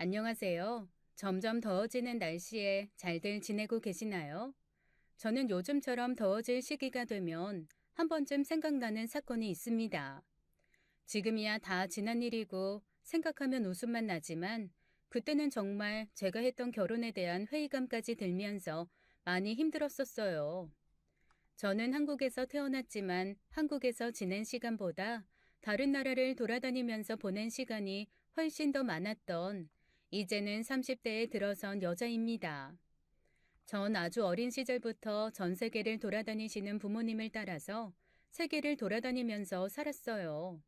안녕하세요. 점점 더워지는 날씨에 잘들 지내고 계시나요? 저는 요즘처럼 더워질 시기가 되면 한 번쯤 생각나는 사건이 있습니다. 지금이야 다 지난 일이고 생각하면 웃음만 나지만 그때는 정말 제가 했던 결혼에 대한 회의감까지 들면서 많이 힘들었었어요. 저는 한국에서 태어났지만 한국에서 지낸 시간보다 다른 나라를 돌아다니면서 보낸 시간이 훨씬 더 많았던 이제는 30대에 들어선 여자입니다. 전 아주 어린 시절부터 전 세계를 돌아다니시는 부모님을 따라서 세계를 돌아다니면서 살았어요.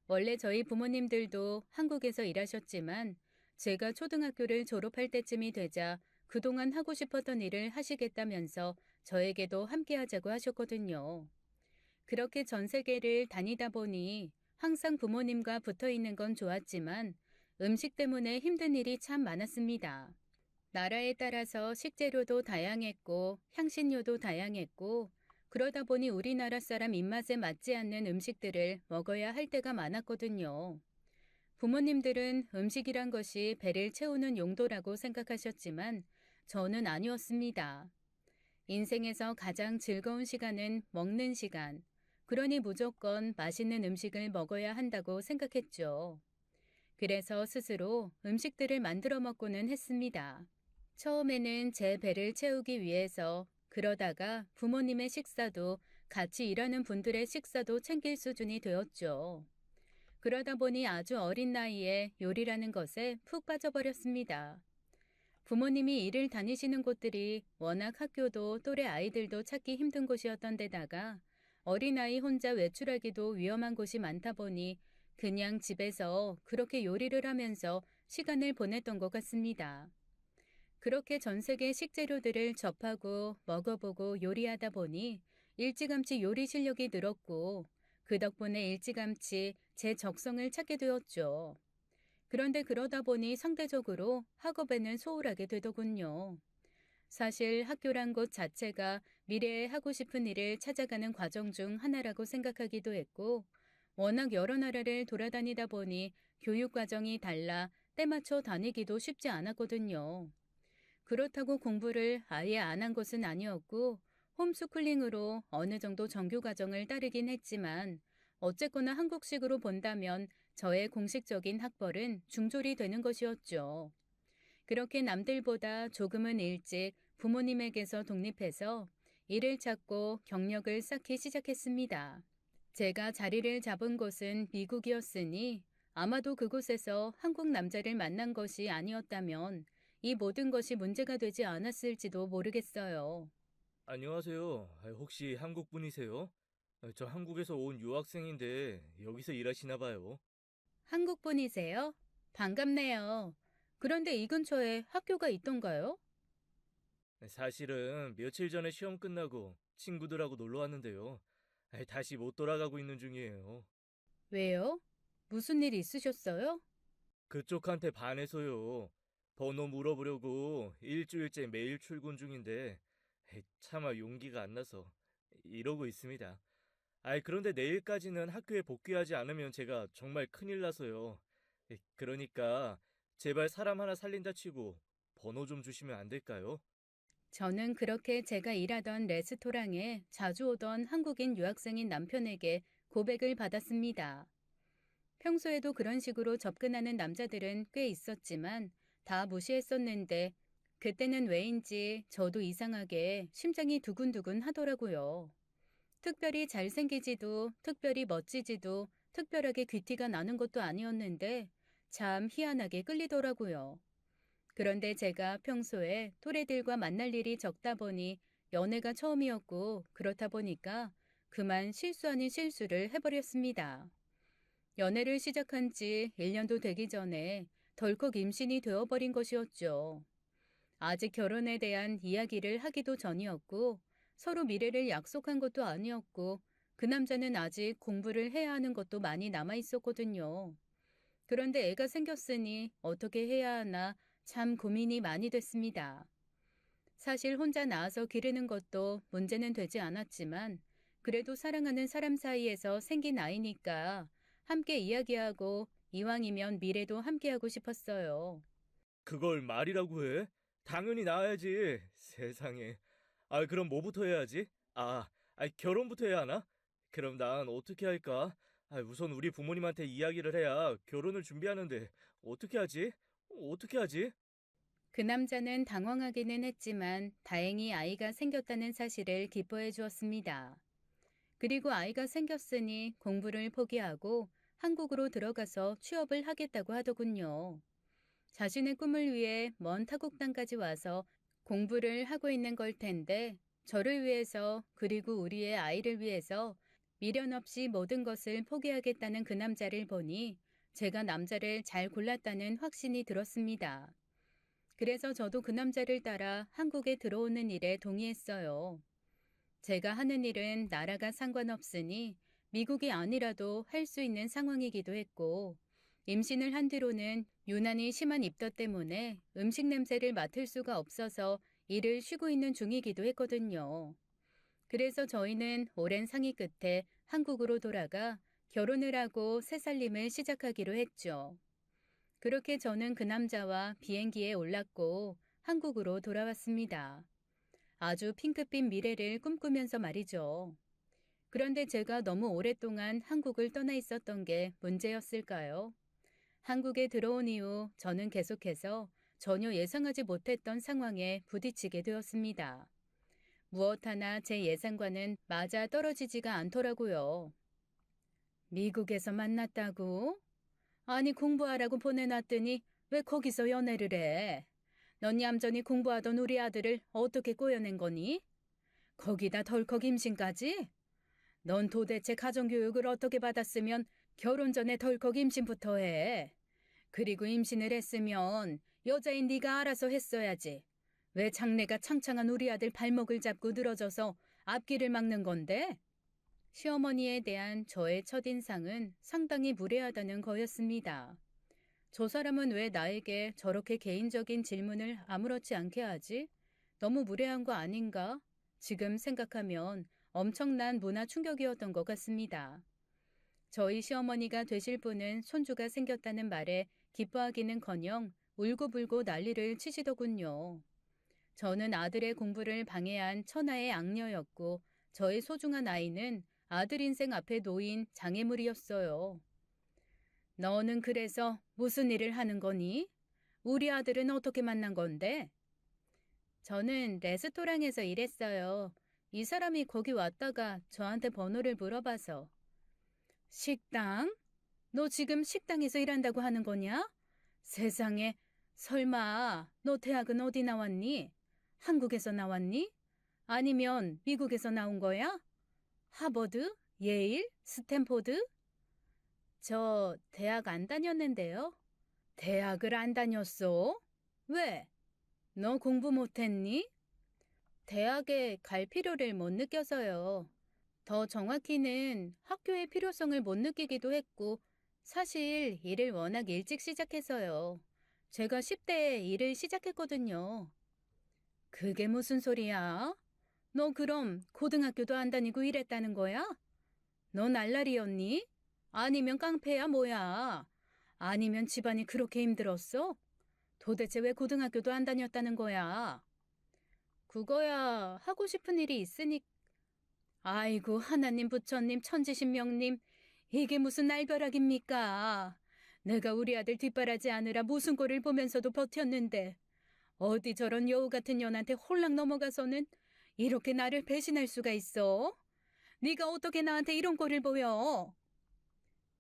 원래 저희 부모님들도 한국에서 일하셨지만 제가 초등학교를 졸업할 때쯤이 되자 그동안 하고 싶었던 일을 하시겠다면서 저에게도 함께 하자고 하셨거든요. 그렇게 전 세계를 다니다 보니 항상 부모님과 붙어 있는 건 좋았지만 음식 때문에 힘든 일이 참 많았습니다. 나라에 따라서 식재료도 다양했고 향신료도 다양했고 그러다 보니 우리나라 사람 입맛에 맞지 않는 음식들을 먹어야 할 때가 많았거든요. 부모님들은 음식이란 것이 배를 채우는 용도라고 생각하셨지만 저는 아니었습니다. 인생에서 가장 즐거운 시간은 먹는 시간. 그러니 무조건 맛있는 음식을 먹어야 한다고 생각했죠. 그래서 스스로 음식들을 만들어 먹고는 했습니다. 처음에는 제 배를 채우기 위해서 그러다가 부모님의 식사도 같이 일하는 분들의 식사도 챙길 수준이 되었죠. 그러다 보니 아주 어린 나이에 요리라는 것에 푹 빠져버렸습니다. 부모님이 일을 다니시는 곳들이 워낙 학교도 또래 아이들도 찾기 힘든 곳이었던 데다가 어린아이 혼자 외출하기도 위험한 곳이 많다 보니 그냥 집에서 그렇게 요리를 하면서 시간을 보냈던 것 같습니다. 그렇게 전 세계 식재료들을 접하고 먹어보고 요리하다 보니 일찌감치 요리 실력이 늘었고 그 덕분에 일찌감치 제 적성을 찾게 되었죠. 그런데 그러다 보니 상대적으로 학업에는 소홀하게 되더군요. 사실 학교란 곳 자체가 미래에 하고 싶은 일을 찾아가는 과정 중 하나라고 생각하기도 했고, 워낙 여러 나라를 돌아다니다 보니 교육 과정이 달라 때맞춰 다니기도 쉽지 않았거든요. 그렇다고 공부를 아예 안 한 것은 아니었고, 홈스쿨링으로 어느 정도 정규 과정을 따르긴 했지만, 어쨌거나 한국식으로 본다면 저의 공식적인 학벌은 중졸이 되는 것이었죠. 그렇게 남들보다 조금은 일찍 부모님에게서 독립해서 일을 찾고 경력을 쌓기 시작했습니다. 제가 자리를 잡은 곳은 미국이었으니 아마도 그곳에서 한국 남자를 만난 것이 아니었다면 이 모든 것이 문제가 되지 않았을지도 모르겠어요. 안녕하세요. 혹시 한국 분이세요? 저 한국에서 온 유학생인데 여기서 일하시나 봐요. 한국 분이세요? 반갑네요. 그런데 이 근처에 학교가 있던가요? 사실은 며칠 전에 시험 끝나고 친구들하고 놀러 왔는데요. 다시 못 돌아가고 있는 중이에요. 왜요? 무슨 일 있으셨어요? 그쪽한테 반해서요. 번호 물어보려고 일주일째 매일 출근 중인데 차마 용기가 안 나서 이러고 있습니다. 그런데 내일까지는 학교에 복귀하지 않으면 제가 정말 큰일 나서요. 그러니까 제발 사람 하나 살린다 치고 번호 좀 주시면 안 될까요? 저는 그렇게 제가 일하던 레스토랑에 자주 오던 한국인 유학생인 남편에게 고백을 받았습니다. 평소에도 그런 식으로 접근하는 남자들은 꽤 있었지만 다 무시했었는데 그때는 왜인지 저도 이상하게 심장이 두근두근 하더라고요. 특별히 잘생기지도 특별히 멋지지도 특별하게 귀티가 나는 것도 아니었는데 참 희한하게 끌리더라고요. 그런데 제가 평소에 또래들과 만날 일이 적다 보니 연애가 처음이었고 그렇다 보니까 그만 실수 아닌 실수를 해버렸습니다. 연애를 시작한 지 1년도 되기 전에 덜컥 임신이 되어버린 것이었죠. 아직 결혼에 대한 이야기를 하기도 전이었고 서로 미래를 약속한 것도 아니었고 그 남자는 아직 공부를 해야 하는 것도 많이 남아 있었거든요. 그런데 애가 생겼으니 어떻게 해야 하나 참 고민이 많이 됐습니다. 사실 혼자 낳아서 기르는 것도 문제는 되지 않았지만 그래도 사랑하는 사람 사이에서 생긴 아이니까 함께 이야기하고 이왕이면 미래도 함께하고 싶었어요. 그걸 말이라고 해? 당연히 나와야지. 세상에. 그럼 뭐부터 해야지? 결혼부터 해야 하나? 그럼 난 어떻게 할까? 우선 우리 부모님한테 이야기를 해야 결혼을 준비하는데 어떻게 하지? 어떻게 하지? 그 남자는 당황하기는 했지만 다행히 아이가 생겼다는 사실을 기뻐해 주었습니다. 그리고 아이가 생겼으니 공부를 포기하고 한국으로 들어가서 취업을 하겠다고 하더군요. 자신의 꿈을 위해 먼 타국 땅까지 와서 공부를 하고 있는 걸 텐데 저를 위해서 그리고 우리의 아이를 위해서 미련 없이 모든 것을 포기하겠다는 그 남자를 보니 제가 남자를 잘 골랐다는 확신이 들었습니다. 그래서 저도 그 남자를 따라 한국에 들어오는 일에 동의했어요. 제가 하는 일은 나라가 상관없으니 미국이 아니라도 할 수 있는 상황이기도 했고, 임신을 한 뒤로는 유난히 심한 입덧 때문에 음식 냄새를 맡을 수가 없어서 일을 쉬고 있는 중이기도 했거든요. 그래서 저희는 오랜 상의 끝에 한국으로 돌아가 결혼을 하고 새 살림을 시작하기로 했죠. 그렇게 저는 그 남자와 비행기에 올랐고 한국으로 돌아왔습니다. 아주 핑크빛 미래를 꿈꾸면서 말이죠. 그런데 제가 너무 오랫동안 한국을 떠나 있었던 게 문제였을까요? 한국에 들어온 이후 저는 계속해서 전혀 예상하지 못했던 상황에 부딪히게 되었습니다. 무엇 하나 제 예상과는 맞아 떨어지지가 않더라고요. 미국에서 만났다고? 아니 공부하라고 보내놨더니 왜 거기서 연애를 해? 넌 얌전히 공부하던 우리 아들을 어떻게 꼬여낸 거니? 거기다 덜컥 임신까지? 넌 도대체 가정교육을 어떻게 받았으면 결혼 전에 덜컥 임신부터 해? 그리고 임신을 했으면 여자인 네가 알아서 했어야지. 왜 장래가 창창한 우리 아들 발목을 잡고 늘어져서 앞길을 막는 건데? 시어머니에 대한 저의 첫인상은 상당히 무례하다는 거였습니다. 저 사람은 왜 나에게 저렇게 개인적인 질문을 아무렇지 않게 하지? 너무 무례한 거 아닌가? 지금 생각하면 엄청난 문화 충격이었던 것 같습니다. 저희 시어머니가 되실 분은 손주가 생겼다는 말에 기뻐하기는커녕 울고불고 난리를 치시더군요. 저는 아들의 공부를 방해한 천하의 악녀였고 저의 소중한 아이는 아들 인생 앞에 놓인 장애물이었어요. 너는 그래서 무슨 일을 하는 거니? 우리 아들은 어떻게 만난 건데? 저는 레스토랑에서 일했어요. 이 사람이 거기 왔다가 저한테 번호를 물어봐서. 식당? 너 지금 식당에서 일한다고 하는 거냐? 세상에, 설마 너 대학은 어디 나왔니? 한국에서 나왔니? 아니면 미국에서 나온 거야? 하버드? 예일? 스탠포드? 저 대학 안 다녔는데요. 대학을 안 다녔어? 왜? 너 공부 못했니? 대학에 갈 필요를 못 느껴서요. 더 정확히는 학교의 필요성을 못 느끼기도 했고, 사실 일을 워낙 일찍 시작해서요. 제가 10대에 일을 시작했거든요. 그게 무슨 소리야? 너 그럼 고등학교도 안 다니고 일했다는 거야? 너 날라리였니? 아니면 깡패야 뭐야? 아니면 집안이 그렇게 힘들었어? 도대체 왜 고등학교도 안 다녔다는 거야? 그거야 하고 싶은 일이 있으니. 아이고 하나님 부처님 천지신명님, 이게 무슨 날벼락입니까? 내가 우리 아들 뒷바라지 하느라 무슨 꼴을 보면서도 버텼는데 어디 저런 여우 같은 년한테 홀랑 넘어가서는 이렇게 나를 배신할 수가 있어? 네가 어떻게 나한테 이런 꼴을 보여?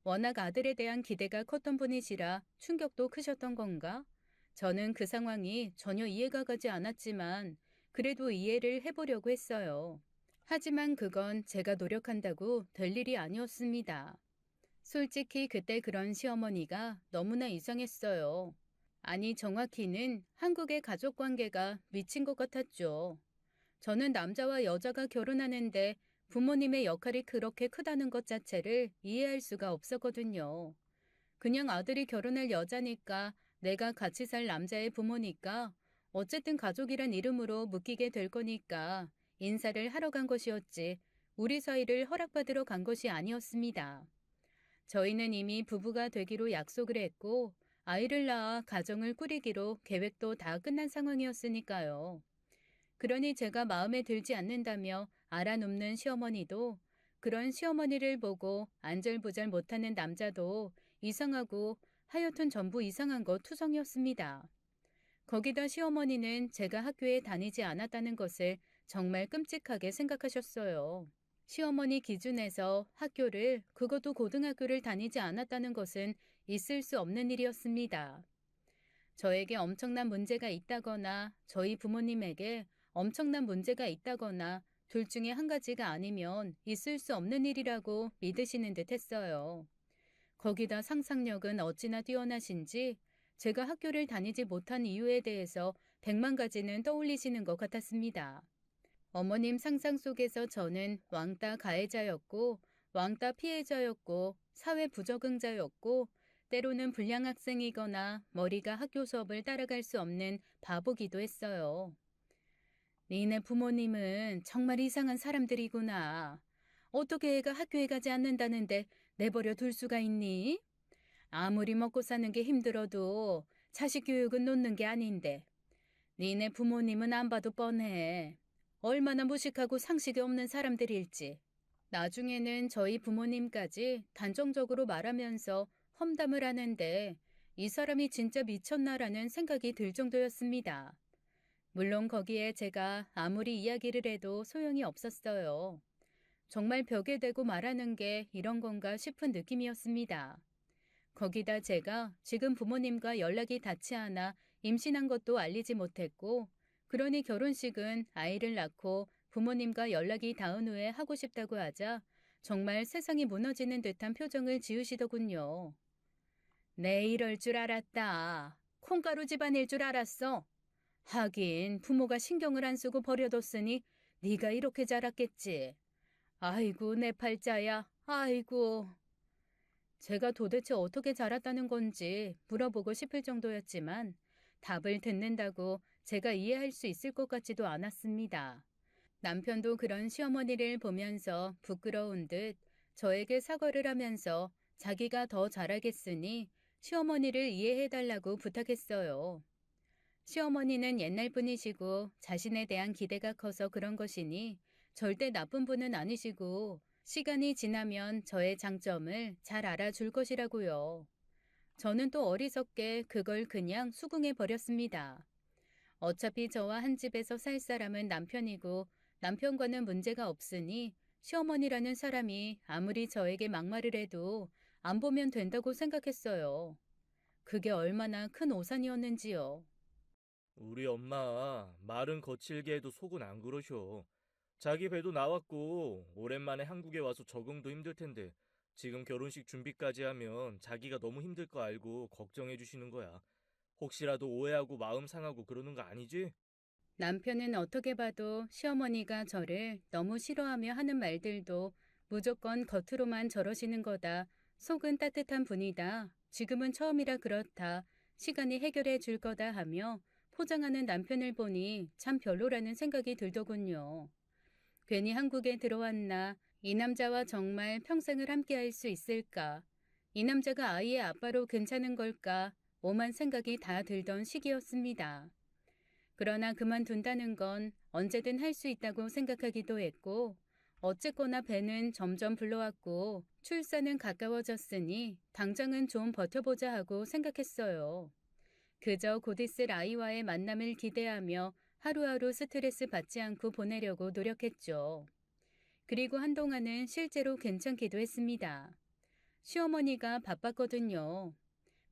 워낙 아들에 대한 기대가 컸던 분이시라 충격도 크셨던 건가? 저는 그 상황이 전혀 이해가 가지 않았지만 그래도 이해를 해보려고 했어요. 하지만 그건 제가 노력한다고 될 일이 아니었습니다. 솔직히 그때 그런 시어머니가 너무나 이상했어요. 아니 정확히는 한국의 가족관계가 미친 것 같았죠. 저는 남자와 여자가 결혼하는데 부모님의 역할이 그렇게 크다는 것 자체를 이해할 수가 없었거든요. 그냥 아들이 결혼할 여자니까 내가 같이 살 남자의 부모니까 어쨌든 가족이란 이름으로 묶이게 될 거니까 인사를 하러 간 것이었지 우리 사이를 허락받으러 간 것이 아니었습니다. 저희는 이미 부부가 되기로 약속을 했고 아이를 낳아 가정을 꾸리기로 계획도 다 끝난 상황이었으니까요. 그러니 제가 마음에 들지 않는다며 알아놓는 시어머니도 그런 시어머니를 보고 안절부절 못하는 남자도 이상하고 하여튼 전부 이상한 거 투성이었습니다. 거기다 시어머니는 제가 학교에 다니지 않았다는 것을 정말 끔찍하게 생각하셨어요. 시어머니 기준에서 학교를, 그것도 고등학교를 다니지 않았다는 것은 있을 수 없는 일이었습니다. 저에게 엄청난 문제가 있다거나 저희 부모님에게 엄청난 문제가 있다거나 둘 중에 한 가지가 아니면 있을 수 없는 일이라고 믿으시는 듯 했어요. 거기다 상상력은 어찌나 뛰어나신지 제가 학교를 다니지 못한 이유에 대해서 100만 가지는 떠올리시는 것 같았습니다. 어머님 상상 속에서 저는 왕따 가해자였고 왕따 피해자였고 사회 부적응자였고 때로는 불량 학생이거나 머리가 학교 수업을 따라갈 수 없는 바보기도 했어요. 니네 부모님은 정말 이상한 사람들이구나. 어떻게 애가 학교에 가지 않는다는데 내버려 둘 수가 있니? 아무리 먹고 사는 게 힘들어도 자식 교육은 놓는 게 아닌데. 니네 부모님은 안 봐도 뻔해. 얼마나 무식하고 상식이 없는 사람들일지. 나중에는 저희 부모님까지 단정적으로 말하면서 험담을 하는데 이 사람이 진짜 미쳤나라는 생각이 들 정도였습니다. 물론 거기에 제가 아무리 이야기를 해도 소용이 없었어요. 정말 벽에 대고 말하는 게 이런 건가 싶은 느낌이었습니다. 거기다 제가 지금 부모님과 연락이 닿지 않아 임신한 것도 알리지 못했고, 그러니 결혼식은 아이를 낳고 부모님과 연락이 닿은 후에 하고 싶다고 하자 정말 세상이 무너지는 듯한 표정을 지으시더군요. 내 이럴 줄 알았다. 콩가루 집안일 줄 알았어. 하긴 부모가 신경을 안 쓰고 버려뒀으니 네가 이렇게 자랐겠지. 아이고 내 팔자야. 아이고. 제가 도대체 어떻게 자랐다는 건지 물어보고 싶을 정도였지만 답을 듣는다고 제가 이해할 수 있을 것 같지도 않았습니다. 남편도 그런 시어머니를 보면서 부끄러운 듯 저에게 사과를 하면서 자기가 더 잘하겠으니 시어머니를 이해해달라고 부탁했어요. 시어머니는 옛날 분이시고 자신에 대한 기대가 커서 그런 것이니 절대 나쁜 분은 아니시고 시간이 지나면 저의 장점을 잘 알아줄 것이라고요. 저는 또 어리석게 그걸 그냥 수긍해 버렸습니다. 어차피 저와 한 집에서 살 사람은 남편이고 남편과는 문제가 없으니 시어머니라는 사람이 아무리 저에게 막말을 해도 안 보면 된다고 생각했어요. 그게 얼마나 큰 오산이었는지요. 우리 엄마 말은 거칠게 해도 속은 안 그러셔. 자기 배도 나왔고 오랜만에 한국에 와서 적응도 힘들 텐데 지금 결혼식 준비까지 하면 자기가 너무 힘들 거 알고 걱정해 주시는 거야. 혹시라도 오해하고 마음 상하고 그러는 거 아니지? 남편은 어떻게 봐도 시어머니가 저를 너무 싫어하며 하는 말들도 무조건 겉으로만 저러시는 거다. 속은 따뜻한 분이다. 지금은 처음이라 그렇다. 시간이 해결해 줄 거다 하며 포장하는 남편을 보니 참 별로라는 생각이 들더군요. 괜히 한국에 들어왔나? 이 남자와 정말 평생을 함께 할 수 있을까? 이 남자가 아이의 아빠로 괜찮은 걸까? 오만 생각이 다 들던 시기였습니다. 그러나 그만둔다는 건 언제든 할 수 있다고 생각하기도 했고, 어쨌거나 배는 점점 불러왔고, 출산은 가까워졌으니 당장은 좀 버텨보자 하고 생각했어요. 그저 곧 있을 아이와의 만남을 기대하며 하루하루 스트레스 받지 않고 보내려고 노력했죠. 그리고 한동안은 실제로 괜찮기도 했습니다. 시어머니가 바빴거든요.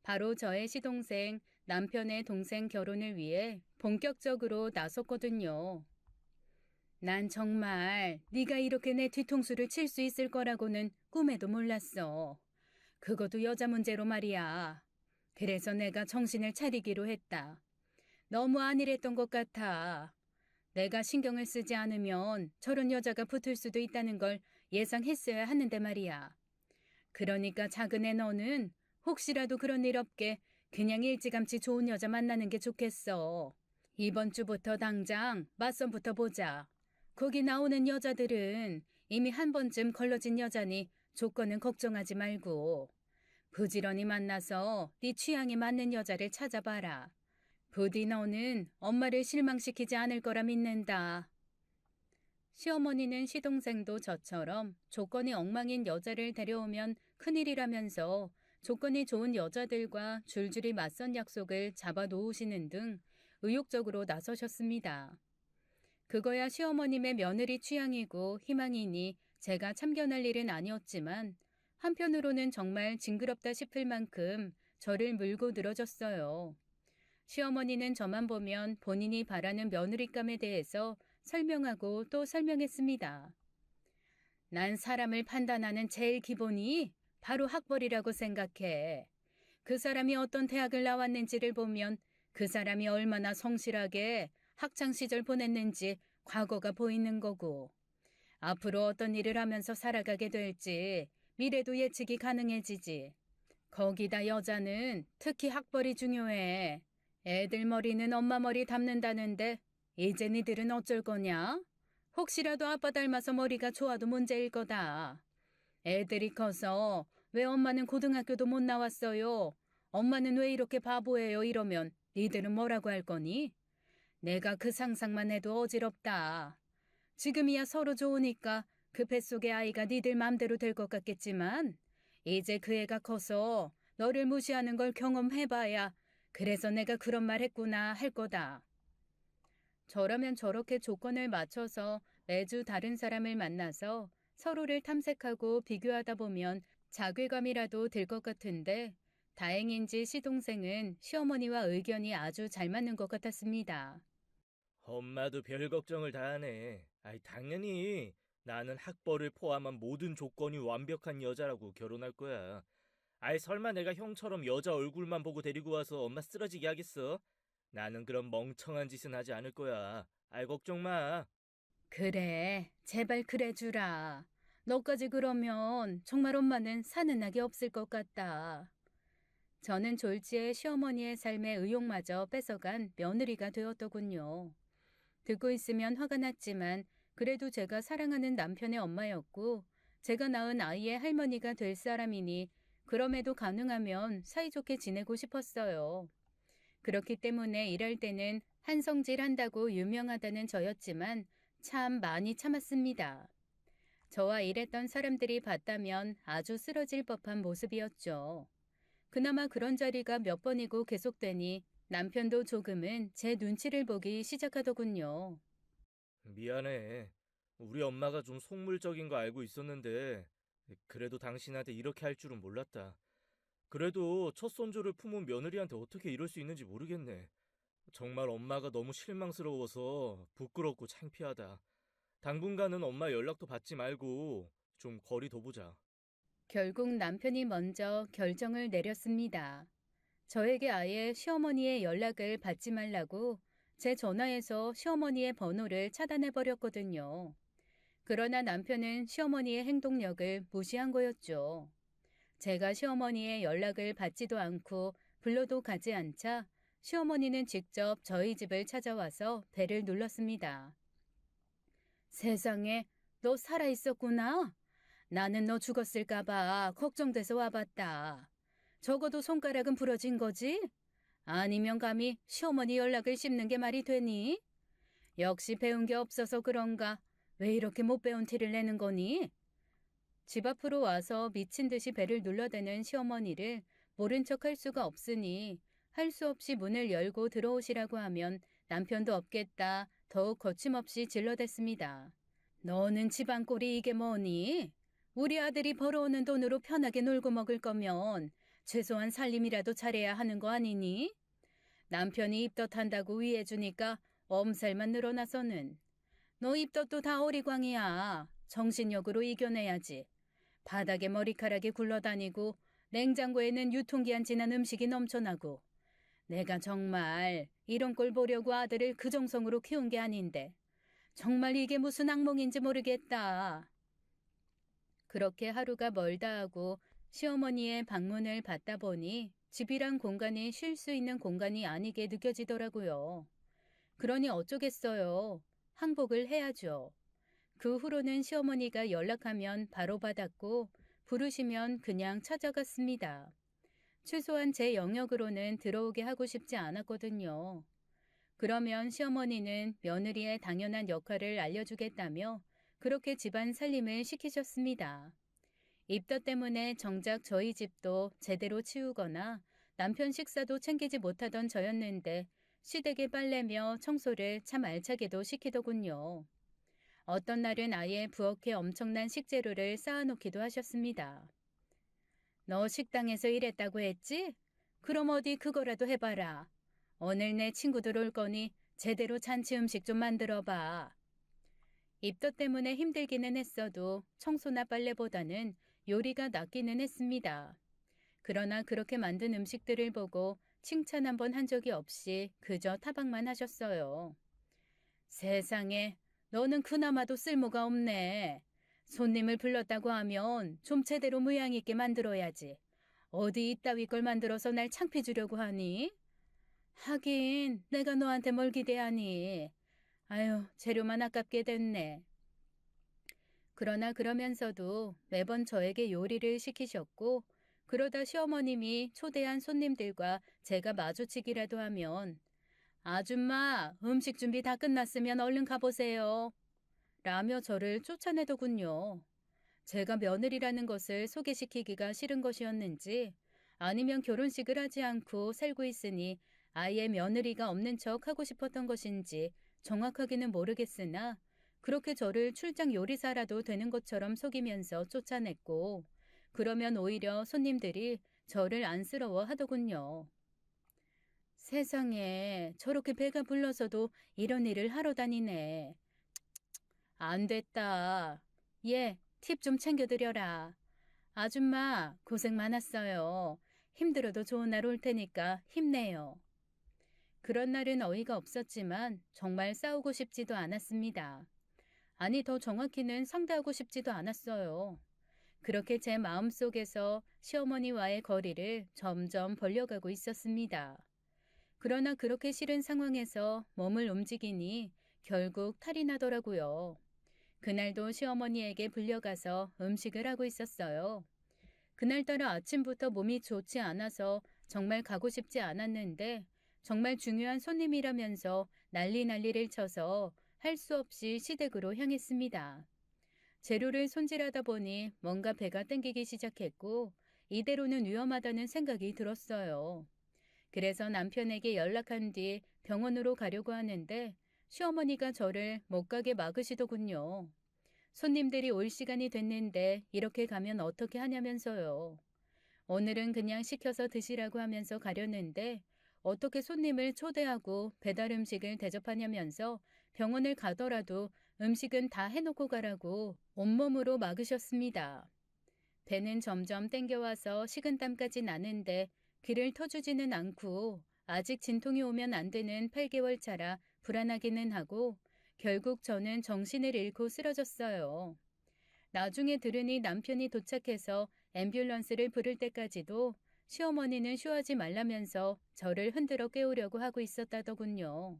바로 저의 시동생, 남편의 동생 결혼을 위해 본격적으로 나섰거든요. 난 정말 네가 이렇게 내 뒤통수를 칠 수 있을 거라고는 꿈에도 몰랐어. 그것도 여자 문제로 말이야. 그래서 내가 정신을 차리기로 했다. 너무 안일했던 것 같아. 내가 신경을 쓰지 않으면 저런 여자가 붙을 수도 있다는 걸 예상했어야 하는데 말이야. 그러니까 작은 애 너는 혹시라도 그런 일 없게 그냥 일찌감치 좋은 여자 만나는 게 좋겠어. 이번 주부터 당장 맞선부터 보자. 거기 나오는 여자들은 이미 한 번쯤 걸러진 여자니 조건은 걱정하지 말고. 부지런히 만나서 네 취향에 맞는 여자를 찾아봐라. 부디 너는 엄마를 실망시키지 않을 거라 믿는다. 시어머니는 시동생도 저처럼 조건이 엉망인 여자를 데려오면 큰일이라면서 조건이 좋은 여자들과 줄줄이 맞선 약속을 잡아 놓으시는 등 의욕적으로 나서셨습니다. 그거야 시어머님의 며느리 취향이고 희망이니 제가 참견할 일은 아니었지만 한편으로는 정말 징그럽다 싶을 만큼 저를 물고 늘어졌어요. 시어머니는 저만 보면 본인이 바라는 며느리감에 대해서 설명하고 또 설명했습니다. 난 사람을 판단하는 제일 기본이 바로 학벌이라고 생각해. 그 사람이 어떤 대학을 나왔는지를 보면 그 사람이 얼마나 성실하게 학창시절 보냈는지 과거가 보이는 거고, 앞으로 어떤 일을 하면서 살아가게 될지 미래도 예측이 가능해지지. 거기다 여자는 특히 학벌이 중요해. 애들 머리는 엄마 머리 닮는다는데 이제 니들은 어쩔 거냐? 혹시라도 아빠 닮아서 머리가 좋아도 문제일 거다. 애들이 커서 왜 엄마는 고등학교도 못 나왔어요? 엄마는 왜 이렇게 바보예요? 이러면 니들은 뭐라고 할 거니? 내가 그 상상만 해도 어지럽다. 지금이야 서로 좋으니까 그 뱃속의 아이가 니들 맘대로 될 것 같겠지만 이제 그 애가 커서 너를 무시하는 걸 경험해봐야 그래서 내가 그런 말 했구나 할 거다. 저라면 저렇게 조건을 맞춰서 매주 다른 사람을 만나서 서로를 탐색하고 비교하다 보면 자괴감이라도 들 것 같은데 다행인지 시동생은 시어머니와 의견이 아주 잘 맞는 것 같았습니다. 엄마도 별 걱정을 다 하네. 아이, 당연히 나는 학벌을 포함한 모든 조건이 완벽한 여자라고 결혼할 거야. 아이, 설마 내가 형처럼 여자 얼굴만 보고 데리고 와서 엄마 쓰러지게 하겠어? 나는 그런 멍청한 짓은 하지 않을 거야. 아이, 걱정 마. 그래, 제발 그래주라. 너까지 그러면 정말 엄마는 사는 낙이 없을 것 같다. 저는 졸지에 시어머니의 삶의 의욕마저 뺏어간 며느리가 되었더군요. 듣고 있으면 화가 났지만 그래도 제가 사랑하는 남편의 엄마였고 제가 낳은 아이의 할머니가 될 사람이니 그럼에도 가능하면 사이좋게 지내고 싶었어요. 그렇기 때문에 일할 때는 한성질 한다고 유명하다는 저였지만 참 많이 참았습니다. 저와 일했던 사람들이 봤다면 아주 쓰러질 법한 모습이었죠. 그나마 그런 자리가 몇 번이고 계속되니 남편도 조금은 제 눈치를 보기 시작하더군요. 미안해. 우리 엄마가 좀 속물적인 거 알고 있었는데, 그래도 당신한테 이렇게 할 줄은 몰랐다. 그래도 첫 손주를 품은 며느리한테 어떻게 이럴 수 있는지 모르겠네. 정말 엄마가 너무 실망스러워서 부끄럽고 창피하다. 당분간은 엄마 연락도 받지 말고 좀 거리 둬보자. 결국 남편이 먼저 결정을 내렸습니다. 저에게 아예 시어머니의 연락을 받지 말라고 제 전화에서 시어머니의 번호를 차단해버렸거든요. 그러나 남편은 시어머니의 행동력을 무시한 거였죠. 제가 시어머니의 연락을 받지도 않고 불러도 가지 않자 시어머니는 직접 저희 집을 찾아와서 배를 눌렀습니다. 세상에, 너 살아있었구나. 나는 너 죽었을까봐 걱정돼서 와봤다. 적어도 손가락은 부러진 거지? 아니면 감히 시어머니 연락을 씹는 게 말이 되니? 역시 배운 게 없어서 그런가? 왜 이렇게 못 배운 티를 내는 거니? 집 앞으로 와서 미친 듯이 배를 눌러대는 시어머니를 모른 척 할 수가 없으니 할 수 없이 문을 열고 들어오시라고 하면 남편도 없겠다 더욱 거침없이 질러댔습니다. 너는 집안 꼴이 이게 뭐니? 우리 아들이 벌어오는 돈으로 편하게 놀고 먹을 거면 최소한 살림이라도 잘해야 하는 거 아니니? 남편이 입덧한다고 위해주니까 엄살만 늘어나서는. 너 입덧도 다 어리광이야. 정신력으로 이겨내야지. 바닥에 머리카락이 굴러다니고 냉장고에는 유통기한 지난 음식이 넘쳐나고 내가 정말 이런 꼴 보려고 아들을 그 정성으로 키운 게 아닌데 정말 이게 무슨 악몽인지 모르겠다. 그렇게 하루가 멀다 하고 시어머니의 방문을 받다 보니 집이란 공간이 쉴 수 있는 공간이 아니게 느껴지더라고요. 그러니 어쩌겠어요. 항복을 해야죠. 그 후로는 시어머니가 연락하면 바로 받았고 부르시면 그냥 찾아갔습니다. 최소한 제 영역으로는 들어오게 하고 싶지 않았거든요. 그러면 시어머니는 며느리의 당연한 역할을 알려주겠다며 그렇게 집안 살림을 시키셨습니다. 입덧 때문에 정작 저희 집도 제대로 치우거나 남편 식사도 챙기지 못하던 저였는데 시댁에 빨래며 청소를 참 알차게도 시키더군요. 어떤 날은 아예 부엌에 엄청난 식재료를 쌓아놓기도 하셨습니다. 너 식당에서 일했다고 했지? 그럼 어디 그거라도 해봐라. 오늘 내 친구들 올 거니 제대로 잔치 음식 좀 만들어봐. 입덧 때문에 힘들기는 했어도 청소나 빨래보다는 요리가 낫기는 했습니다. 그러나 그렇게 만든 음식들을 보고 칭찬 한 번 한 적이 없이 그저 타박만 하셨어요. 세상에, 너는 그나마도 쓸모가 없네. 손님을 불렀다고 하면 좀 제대로 모양 있게 만들어야지. 어디 이따위 걸 만들어서 날 창피 주려고 하니? 하긴 내가 너한테 뭘 기대하니. 아유, 재료만 아깝게 됐네. 그러나 그러면서도 매번 저에게 요리를 시키셨고, 그러다 시어머님이 초대한 손님들과 제가 마주치기라도 하면 아줌마, 음식 준비 다 끝났으면 얼른 가보세요. 라며 저를 쫓아내더군요. 제가 며느리라는 것을 소개시키기가 싫은 것이었는지 아니면 결혼식을 하지 않고 살고 있으니 아예 며느리가 없는 척 하고 싶었던 것인지 정확하게는 모르겠으나 그렇게 저를 출장 요리사라도 되는 것처럼 속이면서 쫓아냈고 그러면 오히려 손님들이 저를 안쓰러워 하더군요. 세상에 저렇게 배가 불러서도 이런 일을 하러 다니네. 안 됐다. 얘, 팁 좀 챙겨드려라. 아줌마, 고생 많았어요. 힘들어도 좋은 날 올 테니까 힘내요. 그런 날은 어이가 없었지만 정말 싸우고 싶지도 않았습니다. 아니, 더 정확히는 상대하고 싶지도 않았어요. 그렇게 제 마음속에서 시어머니와의 거리를 점점 벌려가고 있었습니다. 그러나 그렇게 싫은 상황에서 몸을 움직이니 결국 탈이 나더라고요. 그날도 시어머니에게 불려가서 음식을 하고 있었어요. 그날따라 아침부터 몸이 좋지 않아서 정말 가고 싶지 않았는데 정말 중요한 손님이라면서 난리를 쳐서 할 수 없이 시댁으로 향했습니다. 재료를 손질하다 보니 뭔가 배가 땡기기 시작했고 이대로는 위험하다는 생각이 들었어요. 그래서 남편에게 연락한 뒤 병원으로 가려고 하는데 시어머니가 저를 못 가게 막으시더군요. 손님들이 올 시간이 됐는데 이렇게 가면 어떻게 하냐면서요. 오늘은 그냥 시켜서 드시라고 하면서 가려는데 어떻게 손님을 초대하고 배달 음식을 대접하냐면서 병원을 가더라도 음식은 다 해놓고 가라고 온몸으로 막으셨습니다. 배는 점점 땡겨와서 식은땀까지 나는데 귀를 터주지는 않고 아직 진통이 오면 안 되는 8개월 차라 불안하기는 하고 결국 저는 정신을 잃고 쓰러졌어요. 나중에 들으니 남편이 도착해서 앰뷸런스를 부를 때까지도 시어머니는 쉬어하지 말라면서 저를 흔들어 깨우려고 하고 있었다더군요.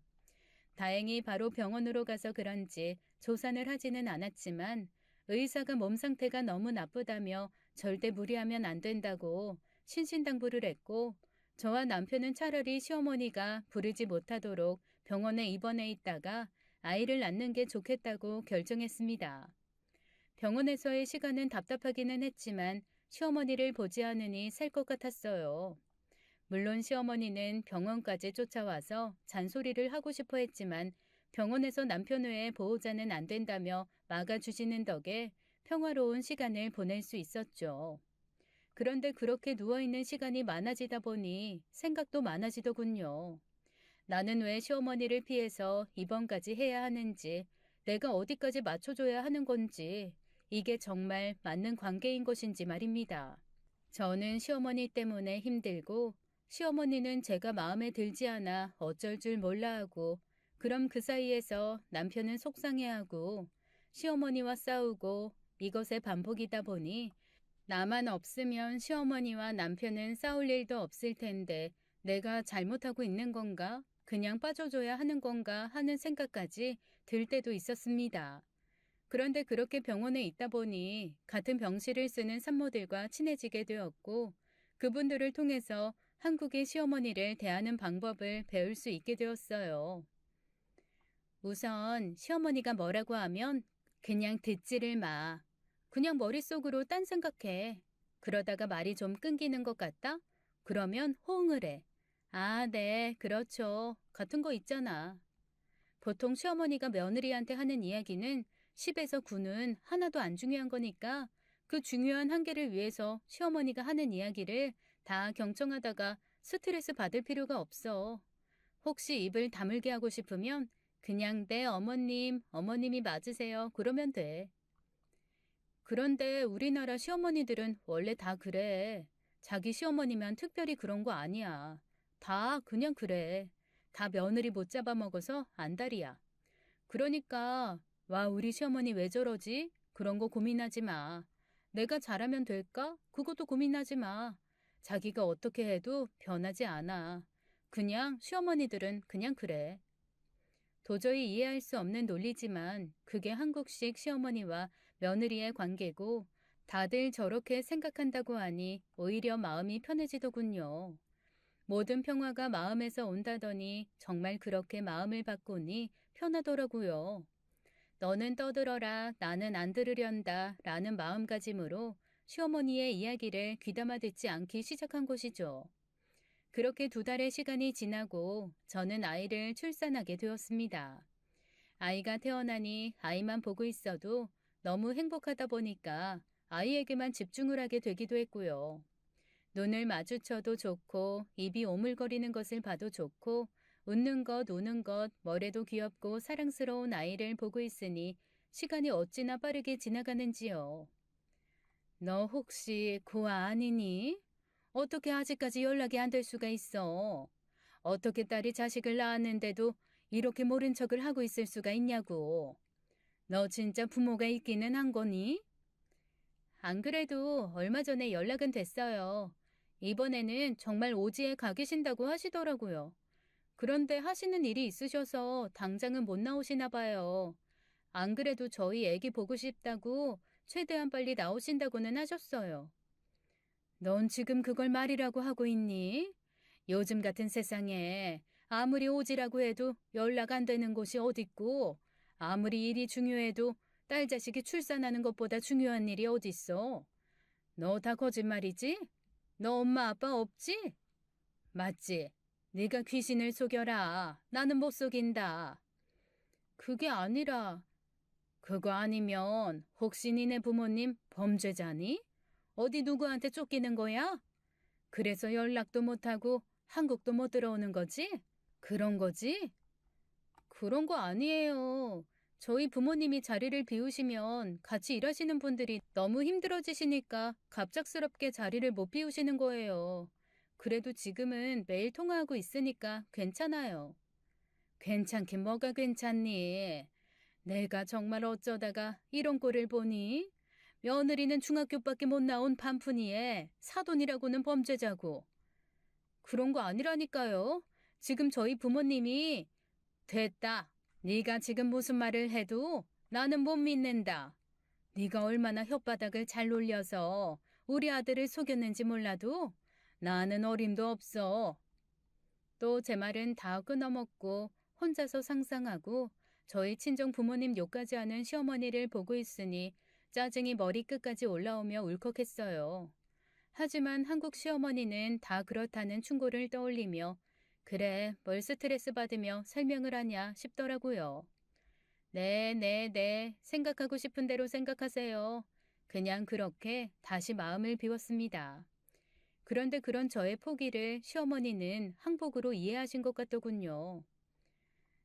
다행히 바로 병원으로 가서 그런지 조산을 하지는 않았지만 의사가 몸 상태가 너무 나쁘다며 절대 무리하면 안 된다고 신신당부를 했고 저와 남편은 차라리 시어머니가 부르지 못하도록 병원에 입원해 있다가 아이를 낳는 게 좋겠다고 결정했습니다. 병원에서의 시간은 답답하기는 했지만 시어머니를 보지 않으니 살 것 같았어요. 물론 시어머니는 병원까지 쫓아와서 잔소리를 하고 싶어 했지만 병원에서 남편 외에 보호자는 안 된다며 막아주시는 덕에 평화로운 시간을 보낼 수 있었죠. 그런데 그렇게 누워있는 시간이 많아지다 보니 생각도 많아지더군요. 나는 왜 시어머니를 피해서 입원까지 해야 하는지, 내가 어디까지 맞춰줘야 하는 건지, 이게 정말 맞는 관계인 것인지 말입니다. 저는 시어머니 때문에 힘들고 시어머니는 제가 마음에 들지 않아 어쩔 줄 몰라 하고 그럼 그 사이에서 남편은 속상해하고 시어머니와 싸우고 이것의 반복이다 보니 나만 없으면 시어머니와 남편은 싸울 일도 없을 텐데 내가 잘못하고 있는 건가? 그냥 빠져줘야 하는 건가 하는 생각까지 들 때도 있었습니다. 그런데 그렇게 병원에 있다 보니 같은 병실을 쓰는 산모들과 친해지게 되었고 그분들을 통해서 한국의 시어머니를 대하는 방법을 배울 수 있게 되었어요. 우선 시어머니가 뭐라고 하면 그냥 듣지를 마. 그냥 머릿속으로 딴 생각해. 그러다가 말이 좀 끊기는 것 같다? 그러면 호응을 해. 아, 네, 그렇죠. 같은 거 있잖아. 보통 시어머니가 며느리한테 하는 이야기는 10에서 9는 하나도 안 중요한 거니까 그 중요한 한 개를 위해서 시어머니가 하는 이야기를 다 경청하다가 스트레스 받을 필요가 없어. 혹시 입을 다물게 하고 싶으면 그냥 네, 어머님, 어머님이 맞으세요. 그러면 돼. 그런데 우리나라 시어머니들은 원래 다 그래. 자기 시어머니면 특별히 그런 거 아니야. 다 그냥 그래. 다 며느리 못 잡아먹어서 안달이야. 그러니까 와, 우리 시어머니 왜 저러지? 그런 거 고민하지 마. 내가 잘하면 될까? 그것도 고민하지 마. 자기가 어떻게 해도 변하지 않아. 그냥 시어머니들은 그냥 그래. 도저히 이해할 수 없는 논리지만 그게 한국식 시어머니와 며느리의 관계고 다들 저렇게 생각한다고 하니 오히려 마음이 편해지더군요. 모든 평화가 마음에서 온다더니 정말 그렇게 마음을 바꾸니 편하더라고요. 너는 떠들어라, 나는 안 들으련다 라는 마음가짐으로 시어머니의 이야기를 귀담아 듣지 않기 시작한 것이죠. 그렇게 2달의 시간이 지나고 저는 아이를 출산하게 되었습니다. 아이가 태어나니 아이만 보고 있어도 너무 행복하다 보니까 아이에게만 집중을 하게 되기도 했고요. 눈을 마주쳐도 좋고 입이 오물거리는 것을 봐도 좋고 웃는 것, 우는 것, 뭐래도 귀엽고 사랑스러운 아이를 보고 있으니 시간이 어찌나 빠르게 지나가는지요. 너 혹시 고아 아니니? 어떻게 아직까지 연락이 안 될 수가 있어? 어떻게 딸이 자식을 낳았는데도 이렇게 모른 척을 하고 있을 수가 있냐고. 너 진짜 부모가 있기는 한 거니? 안 그래도 얼마 전에 연락은 됐어요. 이번에는 정말 오지에 가 계신다고 하시더라고요. 그런데 하시는 일이 있으셔서 당장은 못 나오시나 봐요. 안 그래도 저희 애기 보고 싶다고 최대한 빨리 나오신다고는 하셨어요. 넌 지금 그걸 말이라고 하고 있니? 요즘 같은 세상에 아무리 오지라고 해도 연락 안 되는 곳이 어딨고 아무리 일이 중요해도 딸 자식이 출산하는 것보다 중요한 일이 어딨어? 너 다 거짓말이지? 너 엄마 아빠 없지? 맞지? 네가 귀신을 속여라. 나는 못 속인다. 그게 아니라 그거 아니면 혹시 니네 부모님 범죄자니? 어디 누구한테 쫓기는 거야? 그래서 연락도 못하고 한국도 못 들어오는 거지? 그런 거지? 그런 거 아니에요. 저희 부모님이 자리를 비우시면 같이 일하시는 분들이 너무 힘들어지시니까 갑작스럽게 자리를 못 비우시는 거예요. 그래도 지금은 매일 통화하고 있으니까 괜찮아요. 괜찮긴 뭐가 괜찮니? 내가 정말 어쩌다가 이런 꼴을 보니? 며느리는 중학교밖에 못 나온 반푼이에 사돈이라고는 범죄자고. 그런 거 아니라니까요. 지금 저희 부모님이 됐다. 네가 지금 무슨 말을 해도 나는 못 믿는다. 네가 얼마나 혓바닥을 잘 놀려서 우리 아들을 속였는지 몰라도 나는 어림도 없어. 또 제 말은 다 끊어먹고 혼자서 상상하고 저희 친정 부모님 욕까지 하는 시어머니를 보고 있으니 짜증이 머리끝까지 올라오며 울컥했어요. 하지만 한국 시어머니는 다 그렇다는 충고를 떠올리며 그래, 뭘 스트레스 받으며 설명을 하냐 싶더라고요. 네. 생각하고 싶은 대로 생각하세요. 그냥 그렇게 다시 마음을 비웠습니다. 그런데 그런 저의 포기를 시어머니는 항복으로 이해하신 것 같더군요.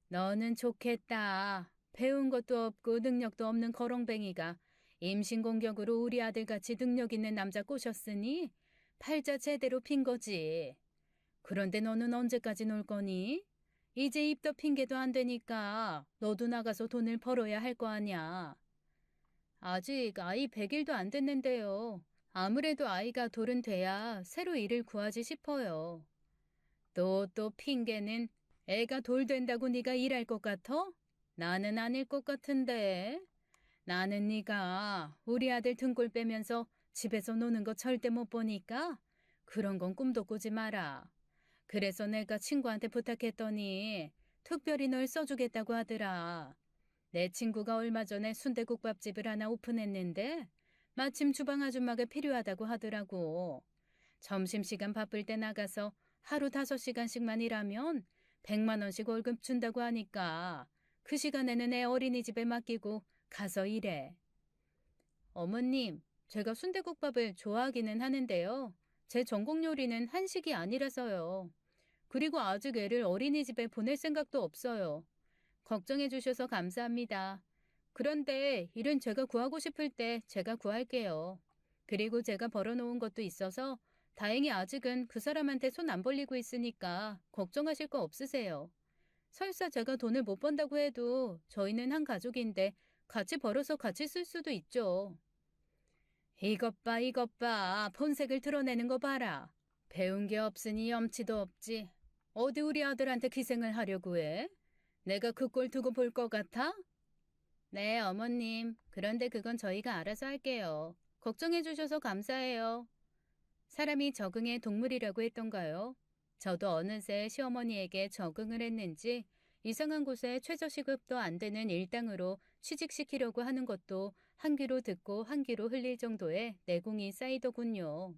너는 좋겠다. 배운 것도 없고 능력도 없는 거렁뱅이가 임신공격으로 우리 아들같이 능력 있는 남자 꼬셨으니 팔자 제대로 핀 거지. 그런데 너는 언제까지 놀 거니? 이제 입도 핑계도 안 되니까 너도 나가서 돈을 벌어야 할 거 아냐. 아직 아이 100일도 안 됐는데요. 아무래도 아이가 돌은 돼야 새로 일을 구하지 싶어요. 또 핑계는 애가 돌 된다고 네가 일할 것 같아? 나는 아닐 것 같은데. 나는 네가 우리 아들 등골 빼면서 집에서 노는 거 절대 못 보니까 그런 건 꿈도 꾸지 마라. 그래서 내가 친구한테 부탁했더니 특별히 널 써주겠다고 하더라. 내 친구가 얼마 전에 순대국밥집을 하나 오픈했는데 마침 주방 아줌마가 필요하다고 하더라고. 점심시간 바쁠 때 나가서 하루 5시간씩만 일하면 100만 원씩 월급 준다고 하니까 그 시간에는 애 어린이집에 맡기고 가서 일해. 어머님, 제가 순대국밥을 좋아하기는 하는데요. 제 전공 요리는 한식이 아니라서요. 그리고 아직 애를 어린이집에 보낼 생각도 없어요. 걱정해 주셔서 감사합니다. 그런데 일은 제가 구하고 싶을 때 제가 구할게요. 그리고 제가 벌어놓은 것도 있어서 다행히 아직은 그 사람한테 손 안 벌리고 있으니까 걱정하실 거 없으세요. 설사 제가 돈을 못 번다고 해도 저희는 한 가족인데 같이 벌어서 같이 쓸 수도 있죠. 이것 봐, 이것 봐. 본색을 드러내는 거 봐라. 배운 게 없으니 염치도 없지. 어디 우리 아들한테 기생을 하려고 해? 내가 그 꼴 두고 볼 것 같아? 네, 어머님. 그런데 그건 저희가 알아서 할게요. 걱정해 주셔서 감사해요. 사람이 적응의 동물이라고 했던가요? 저도 어느새 시어머니에게 적응을 했는지 이상한 곳에 최저시급도 안 되는 일당으로 취직시키려고 하는 것도 한 귀로 듣고 한 귀로 흘릴 정도의 내공이 쌓이더군요.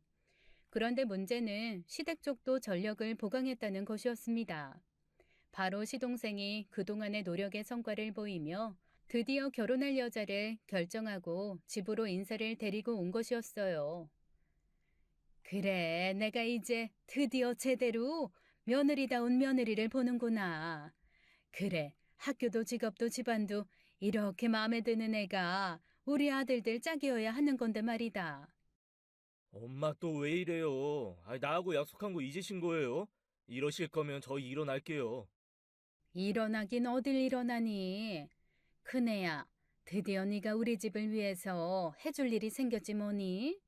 그런데 문제는 시댁 쪽도 전력을 보강했다는 것이었습니다. 바로 시동생이 그동안의 노력의 성과를 보이며 드디어 결혼할 여자를 결정하고 집으로 인사를 데리고 온 것이었어요. 그래, 내가 이제 드디어 제대로 며느리다운 며느리를 보는구나. 그래, 학교도 직업도 집안도 이렇게 마음에 드는 애가 우리 아들들 짝이어야 하는 건데 말이다. 엄마 또 왜 이래요? 나하고 약속한 거 잊으신 거예요? 이러실 거면 저희 일어날게요. 일어나긴 어딜 일어나니. 큰애야, 드디어 네가 우리 집을 위해서 해줄 일이 생겼지 뭐니?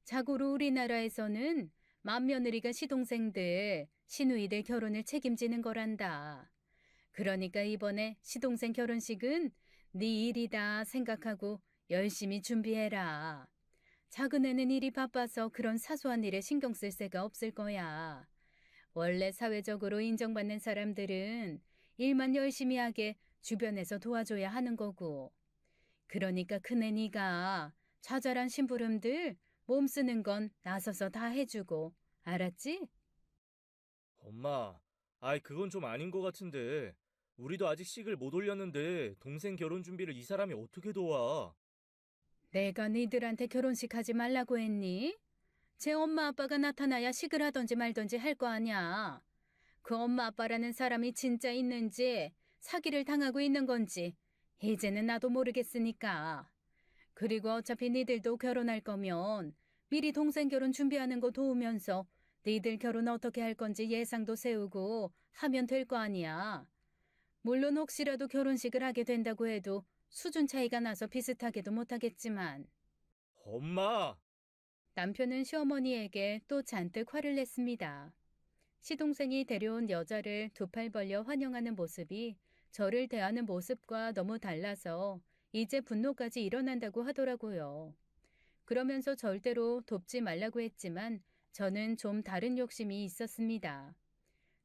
자고로 우리나라에서는 맏며느리가 시동생들, 시누이들 결혼을 책임지는 거란다. 그러니까 이번에 시동생 결혼식은 네 일이다 생각하고 열심히 준비해라. 작은 애는 일이 바빠서 그런 사소한 일에 신경 쓸 새가 없을 거야. 원래 사회적으로 인정받는 사람들은 일만 열심히 하게 주변에서 도와줘야 하는 거고. 그러니까 큰애 네가 자잘한 심부름들 몸 쓰는 건 나서서 다 해주고. 알았지? 엄마, 그건 좀 아닌 것 같은데. 우리도 아직 식을 못 올렸는데 동생 결혼 준비를 이 사람이 어떻게 도와? 내가 니들한테 결혼식 하지 말라고 했니? 제 엄마 아빠가 나타나야 식을 하던지 말던지 할 거 아냐. 그 엄마 아빠라는 사람이 진짜 있는지 사기를 당하고 있는 건지 이제는 나도 모르겠으니까. 그리고 어차피 니들도 결혼할 거면 미리 동생 결혼 준비하는 거 도우면서 니들 결혼 어떻게 할 건지 예상도 세우고 하면 될 거 아니야. 물론 혹시라도 결혼식을 하게 된다고 해도 수준 차이가 나서 비슷하게도 못하겠지만. 엄마! 남편은 시어머니에게 또 잔뜩 화를 냈습니다. 시동생이 데려온 여자를 두 팔 벌려 환영하는 모습이 저를 대하는 모습과 너무 달라서 이제 분노까지 일어난다고 하더라고요. 그러면서 절대로 돕지 말라고 했지만 저는 좀 다른 욕심이 있었습니다.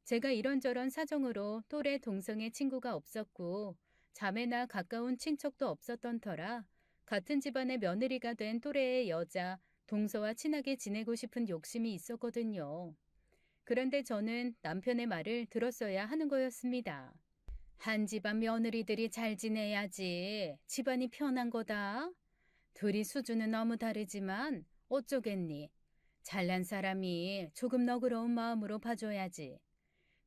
제가 이런저런 사정으로 또래 동성의 친구가 없었고 자매나 가까운 친척도 없었던 터라 같은 집안의 며느리가 된 또래의 여자 동서와 친하게 지내고 싶은 욕심이 있었거든요. 그런데 저는 남편의 말을 들었어야 하는 거였습니다. 한 집안 며느리들이 잘 지내야지 집안이 편한 거다. 둘이 수준은 너무 다르지만 어쩌겠니. 잘난 사람이 조금 너그러운 마음으로 봐줘야지.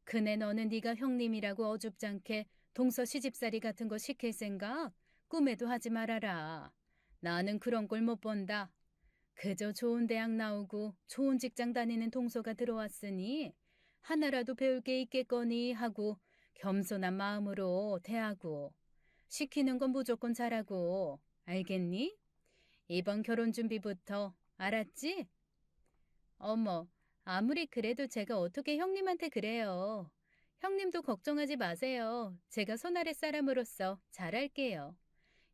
그네 너는 네가 형님이라고 어줍잖게 동서 시집살이 같은 거 시킬 생각 꿈에도 하지 말아라. 나는 그런 꼴 못 본다. 그저 좋은 대학 나오고 좋은 직장 다니는 동서가 들어왔으니 하나라도 배울 게 있겠거니 하고 겸손한 마음으로 대하고 시키는 건 무조건 잘하고 알겠니? 이번 결혼 준비부터 알았지? 어머, 아무리 그래도 제가 어떻게 형님한테 그래요. 형님도 걱정하지 마세요. 제가 손아래 사람으로서 잘할게요.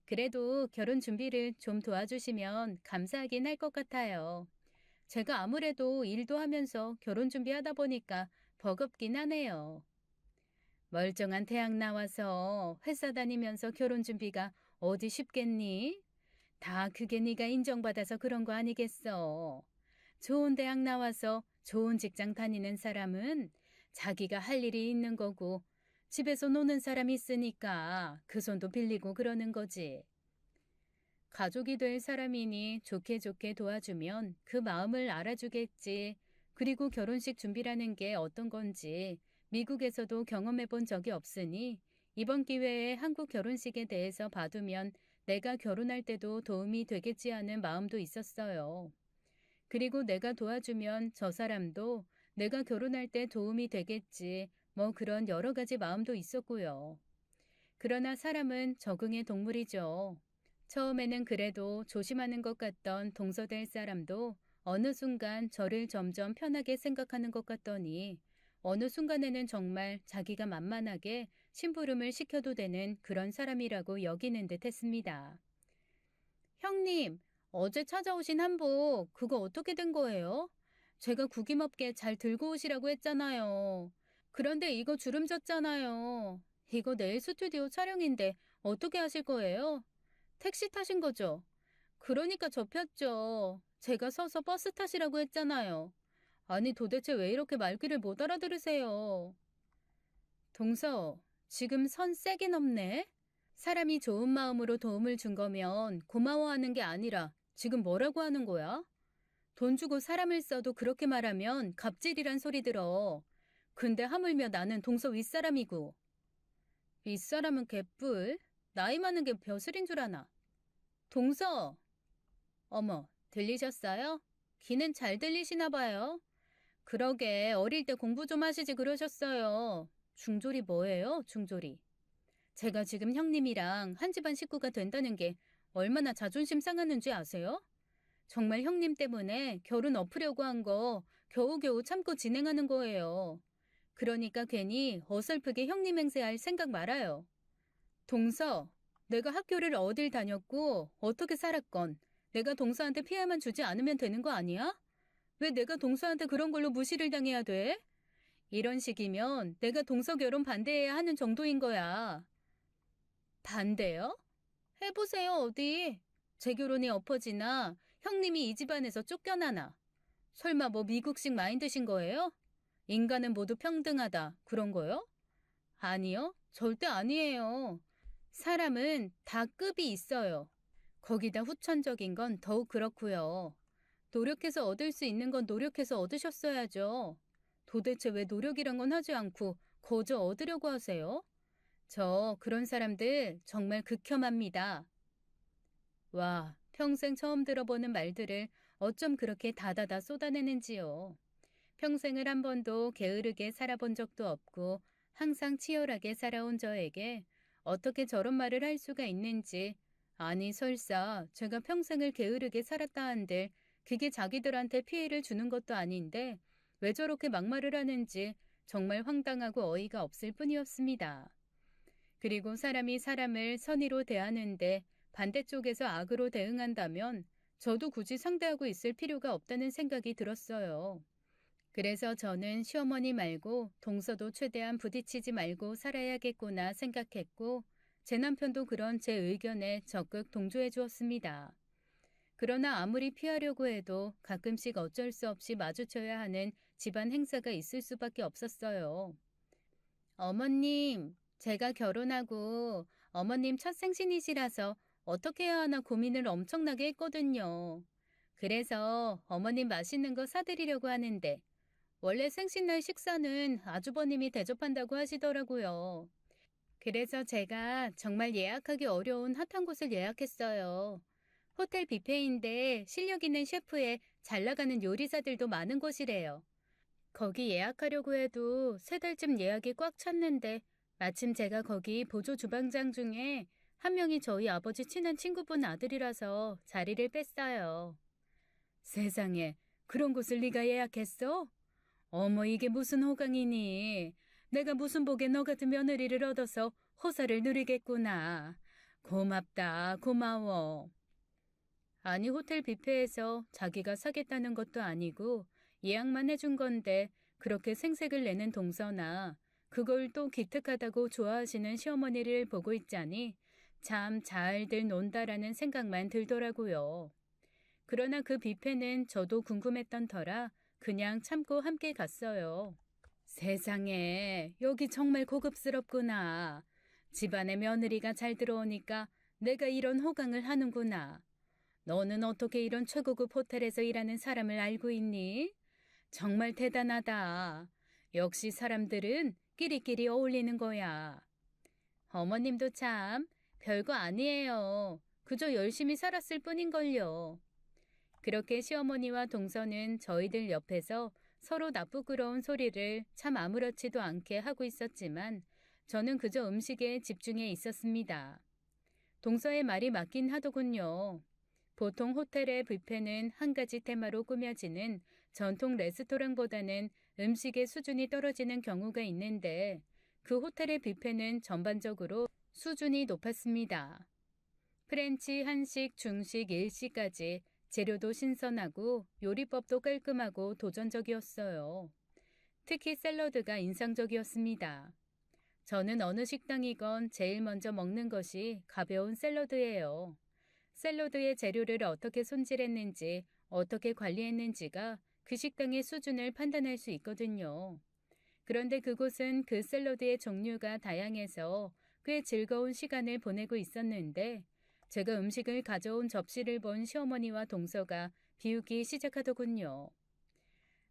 그래도 결혼 준비를 좀 도와주시면 감사하긴 할 것 같아요. 제가 아무래도 일도 하면서 결혼 준비하다 보니까 버겁긴 하네요. 멀쩡한 대학 나와서 회사 다니면서 결혼 준비가 어디 쉽겠니? 다 그게 네가 인정받아서 그런 거 아니겠어. 좋은 대학 나와서 좋은 직장 다니는 사람은 자기가 할 일이 있는 거고 집에서 노는 사람 있으니까 그 손도 빌리고 그러는 거지. 가족이 될 사람이니 좋게 좋게 도와주면 그 마음을 알아주겠지. 그리고 결혼식 준비라는 게 어떤 건지 미국에서도 경험해 본 적이 없으니 이번 기회에 한국 결혼식에 대해서 봐두면 내가 결혼할 때도 도움이 되겠지 하는 마음도 있었어요. 그리고 내가 도와주면 저 사람도 내가 결혼할 때 도움이 되겠지. 뭐 그런 여러 가지 마음도 있었고요. 그러나 사람은 적응의 동물이죠. 처음에는 그래도 조심하는 것 같던 동서될 사람도 어느 순간 저를 점점 편하게 생각하는 것 같더니 어느 순간에는 정말 자기가 만만하게 심부름을 시켜도 되는 그런 사람이라고 여기는 듯 했습니다. 형님, 어제 찾아오신 한복 그거 어떻게 된 거예요? 제가 구김없게 잘 들고 오시라고 했잖아요. 그런데 이거 주름 졌잖아요. 이거 내일 스튜디오 촬영인데 어떻게 하실 거예요? 택시 타신 거죠? 그러니까 접혔죠. 제가 서서 버스 타시라고 했잖아요. 아니 도대체 왜 이렇게 말귀를 못 알아들으세요? 동서, 지금 선 세게 넘네? 사람이 좋은 마음으로 도움을 준 거면 고마워하는 게 아니라 지금 뭐라고 하는 거야? 돈 주고 사람을 써도 그렇게 말하면 갑질이란 소리 들어. 근데 하물며 나는 동서 윗사람이고. 윗사람은 개뿔? 나이 많은 게 벼슬인 줄 아나? 동서! 어머, 들리셨어요? 귀는 잘 들리시나 봐요. 그러게 어릴 때 공부 좀 하시지 그러셨어요. 중졸이 뭐예요, 중졸이? 제가 지금 형님이랑 한 집안 식구가 된다는 게 얼마나 자존심 상하는지 아세요? 정말 형님 때문에 결혼 엎으려고 한 거 겨우겨우 참고 진행하는 거예요. 그러니까 괜히 어설프게 형님 행세할 생각 말아요. 동서, 내가 학교를 어딜 다녔고 어떻게 살았건 내가 동서한테 피해만 주지 않으면 되는 거 아니야? 왜 내가 동서한테 그런 걸로 무시를 당해야 돼? 이런 식이면 내가 동서 결혼 반대해야 하는 정도인 거야. 반대요? 해보세요, 어디. 제 결혼이 엎어지나 형님이 이 집안에서 쫓겨나나. 설마 뭐 미국식 마인드신 거예요? 인간은 모두 평등하다, 그런 거요? 아니요, 절대 아니에요. 사람은 다 급이 있어요. 거기다 후천적인 건 더욱 그렇고요. 노력해서 얻을 수 있는 건 노력해서 얻으셨어야죠. 도대체 왜 노력이란 건 하지 않고 거저 얻으려고 하세요? 저 그런 사람들 정말 극혐합니다. 와, 평생 처음 들어보는 말들을 어쩜 그렇게 다다다 쏟아내는지요. 평생을 한 번도 게으르게 살아본 적도 없고 항상 치열하게 살아온 저에게 어떻게 저런 말을 할 수가 있는지, 아니 설사 제가 평생을 게으르게 살았다 한들 그게 자기들한테 피해를 주는 것도 아닌데 왜 저렇게 막말을 하는지 정말 황당하고 어이가 없을 뿐이었습니다. 그리고 사람이 사람을 선의로 대하는데 반대쪽에서 악으로 대응한다면 저도 굳이 상대하고 있을 필요가 없다는 생각이 들었어요. 그래서 저는 시어머니 말고 동서도 최대한 부딪히지 말고 살아야겠구나 생각했고 제 남편도 그런 제 의견에 적극 동조해 주었습니다. 그러나 아무리 피하려고 해도 가끔씩 어쩔 수 없이 마주쳐야 하는 집안 행사가 있을 수밖에 없었어요. 어머님, 제가 결혼하고 어머님 첫 생신이시라서 어떻게 해야 하나 고민을 엄청나게 했거든요. 그래서 어머님 맛있는 거 사드리려고 하는데 원래 생신날 식사는 아주버님이 대접한다고 하시더라고요. 그래서 제가 정말 예약하기 어려운 핫한 곳을 예약했어요. 호텔 뷔페인데 실력 있는 셰프에 잘 나가는 요리사들도 많은 곳이래요. 거기 예약하려고 해도 3달쯤 예약이 꽉 찼는데 마침 제가 거기 보조 주방장 중에 한 명이 저희 아버지 친한 친구분 아들이라서 자리를 뺐어요. 세상에, 그런 곳을 네가 예약했어? 어머, 이게 무슨 호강이니? 내가 무슨 복에 너 같은 며느리를 얻어서 호사를 누리겠구나. 고맙다, 고마워. 아니, 호텔 뷔페에서 자기가 사겠다는 것도 아니고 예약만 해준 건데 그렇게 생색을 내는 동서나 그걸 또 기특하다고 좋아하시는 시어머니를 보고 있자니 참 잘들 논다라는 생각만 들더라고요. 그러나 그 뷔페는 저도 궁금했던 터라 그냥 참고 함께 갔어요. 세상에, 여기 정말 고급스럽구나. 집안에 며느리가 잘 들어오니까 내가 이런 호강을 하는구나. 너는 어떻게 이런 최고급 호텔에서 일하는 사람을 알고 있니? 정말 대단하다. 역시 사람들은 끼리끼리 어울리는 거야. 어머님도 참 별거 아니에요. 그저 열심히 살았을 뿐인걸요. 그렇게 시어머니와 동서는 저희들 옆에서 서로 나쁘끄러운 소리를 참 아무렇지도 않게 하고 있었지만 저는 그저 음식에 집중해 있었습니다. 동서의 말이 맞긴 하더군요. 보통 호텔의 뷔페는 한 가지 테마로 꾸며지는 전통 레스토랑보다는 음식의 수준이 떨어지는 경우가 있는데 그 호텔의 뷔페는 전반적으로 수준이 높았습니다. 프렌치, 한식, 중식, 일식까지 재료도 신선하고 요리법도 깔끔하고 도전적이었어요. 특히 샐러드가 인상적이었습니다. 저는 어느 식당이건 제일 먼저 먹는 것이 가벼운 샐러드예요. 샐러드의 재료를 어떻게 손질했는지, 어떻게 관리했는지가 그 식당의 수준을 판단할 수 있거든요. 그런데 그곳은 그 샐러드의 종류가 다양해서 꽤 즐거운 시간을 보내고 있었는데 제가 음식을 가져온 접시를 본 시어머니와 동서가 비우기 시작하더군요.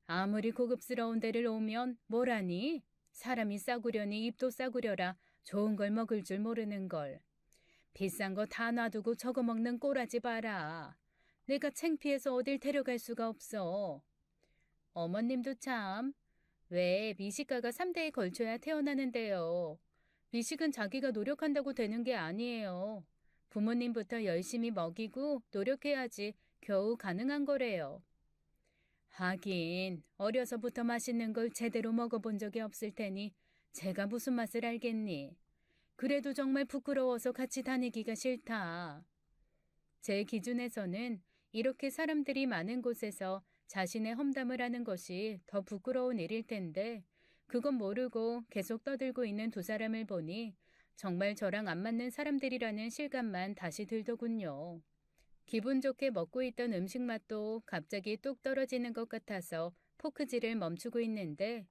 아무리 고급스러운 데를 오면 뭐라니? 사람이 싸구려니 입도 싸구려라 좋은 걸 먹을 줄 모르는 걸. 비싼 거 다 놔두고 저거 먹는 꼬라지 봐라. 내가 창피해서 어딜 데려갈 수가 없어. 어머님도 참. 왜 미식가가 3대에 걸쳐야 태어나는데요. 미식은 자기가 노력한다고 되는 게 아니에요. 부모님부터 열심히 먹이고 노력해야지 겨우 가능한 거래요. 하긴 어려서부터 맛있는 걸 제대로 먹어본 적이 없을 테니 제가 무슨 맛을 알겠니. 그래도 정말 부끄러워서 같이 다니기가 싫다. 제 기준에서는 이렇게 사람들이 많은 곳에서 자신의 험담을 하는 것이 더 부끄러운 일일 텐데 그건 모르고 계속 떠들고 있는 두 사람을 보니 정말 저랑 안 맞는 사람들이라는 실감만 다시 들더군요. 기분 좋게 먹고 있던 음식 맛도 갑자기 뚝 떨어지는 것 같아서 포크질을 멈추고 있는데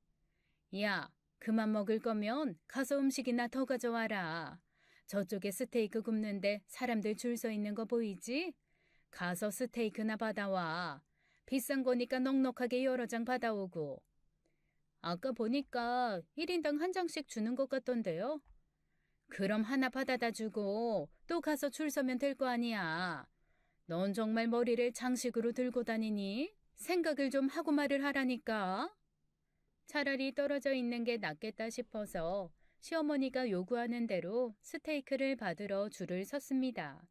야, 그만 먹을 거면 가서 음식이나 더 가져와라. 저쪽에 스테이크 굽는데 사람들 줄 서 있는 거 보이지? 가서 스테이크나 받아와. 비싼 거니까 넉넉하게 여러 장 받아오고. 아까 보니까 1인당 한 장씩 주는 것 같던데요? 그럼 하나 받아다 주고 또 가서 줄 서면 될 거 아니야. 넌 정말 머리를 장식으로 들고 다니니? 생각을 좀 하고 말을 하라니까. 차라리 떨어져 있는 게 낫겠다 싶어서 시어머니가 요구하는 대로 스테이크를 받으러 줄을 섰습니다.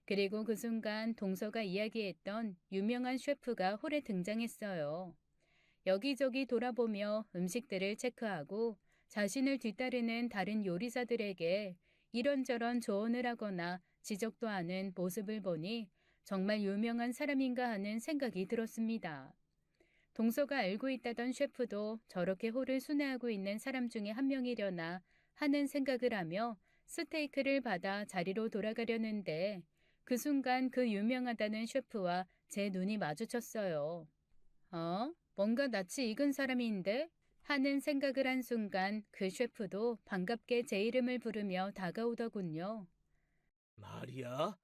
그리고 그 순간 동서가 이야기했던 유명한 셰프가 홀에 등장했어요. 여기저기 돌아보며 음식들을 체크하고 자신을 뒤따르는 다른 요리사들에게 이런저런 조언을 하거나 지적도 하는 모습을 보니 정말 유명한 사람인가 하는 생각이 들었습니다. 동서가 알고 있다던 셰프도 저렇게 홀을 순회하고 있는 사람 중에 한 명이려나 하는 생각을 하며 스테이크를 받아 자리로 돌아가려는데 그 순간 그 유명하다는 셰프와 제 눈이 마주쳤어요. 뭔가 낯이 익은 사람인데? 하는 생각을 한 순간 그 셰프도 반갑게 제 이름을 부르며 다가오더군요. 마리아?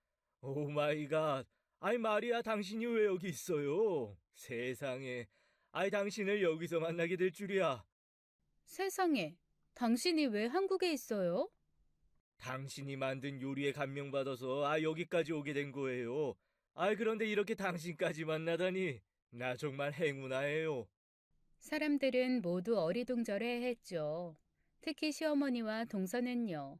오 마이 갓. 아이 마리아 당신이 왜 여기 있어요? 세상에. 아이 당신을 여기서 만나게 될 줄이야. 세상에, 당신이 왜 한국에 있어요? 당신이 만든 요리에 감명받아서 여기까지 오게 된 거예요. 그런데 이렇게 당신까지 만나다니. 나 정말 행운아예요. 사람들은 모두 어리둥절해했죠. 특히 시어머니와 동서는요.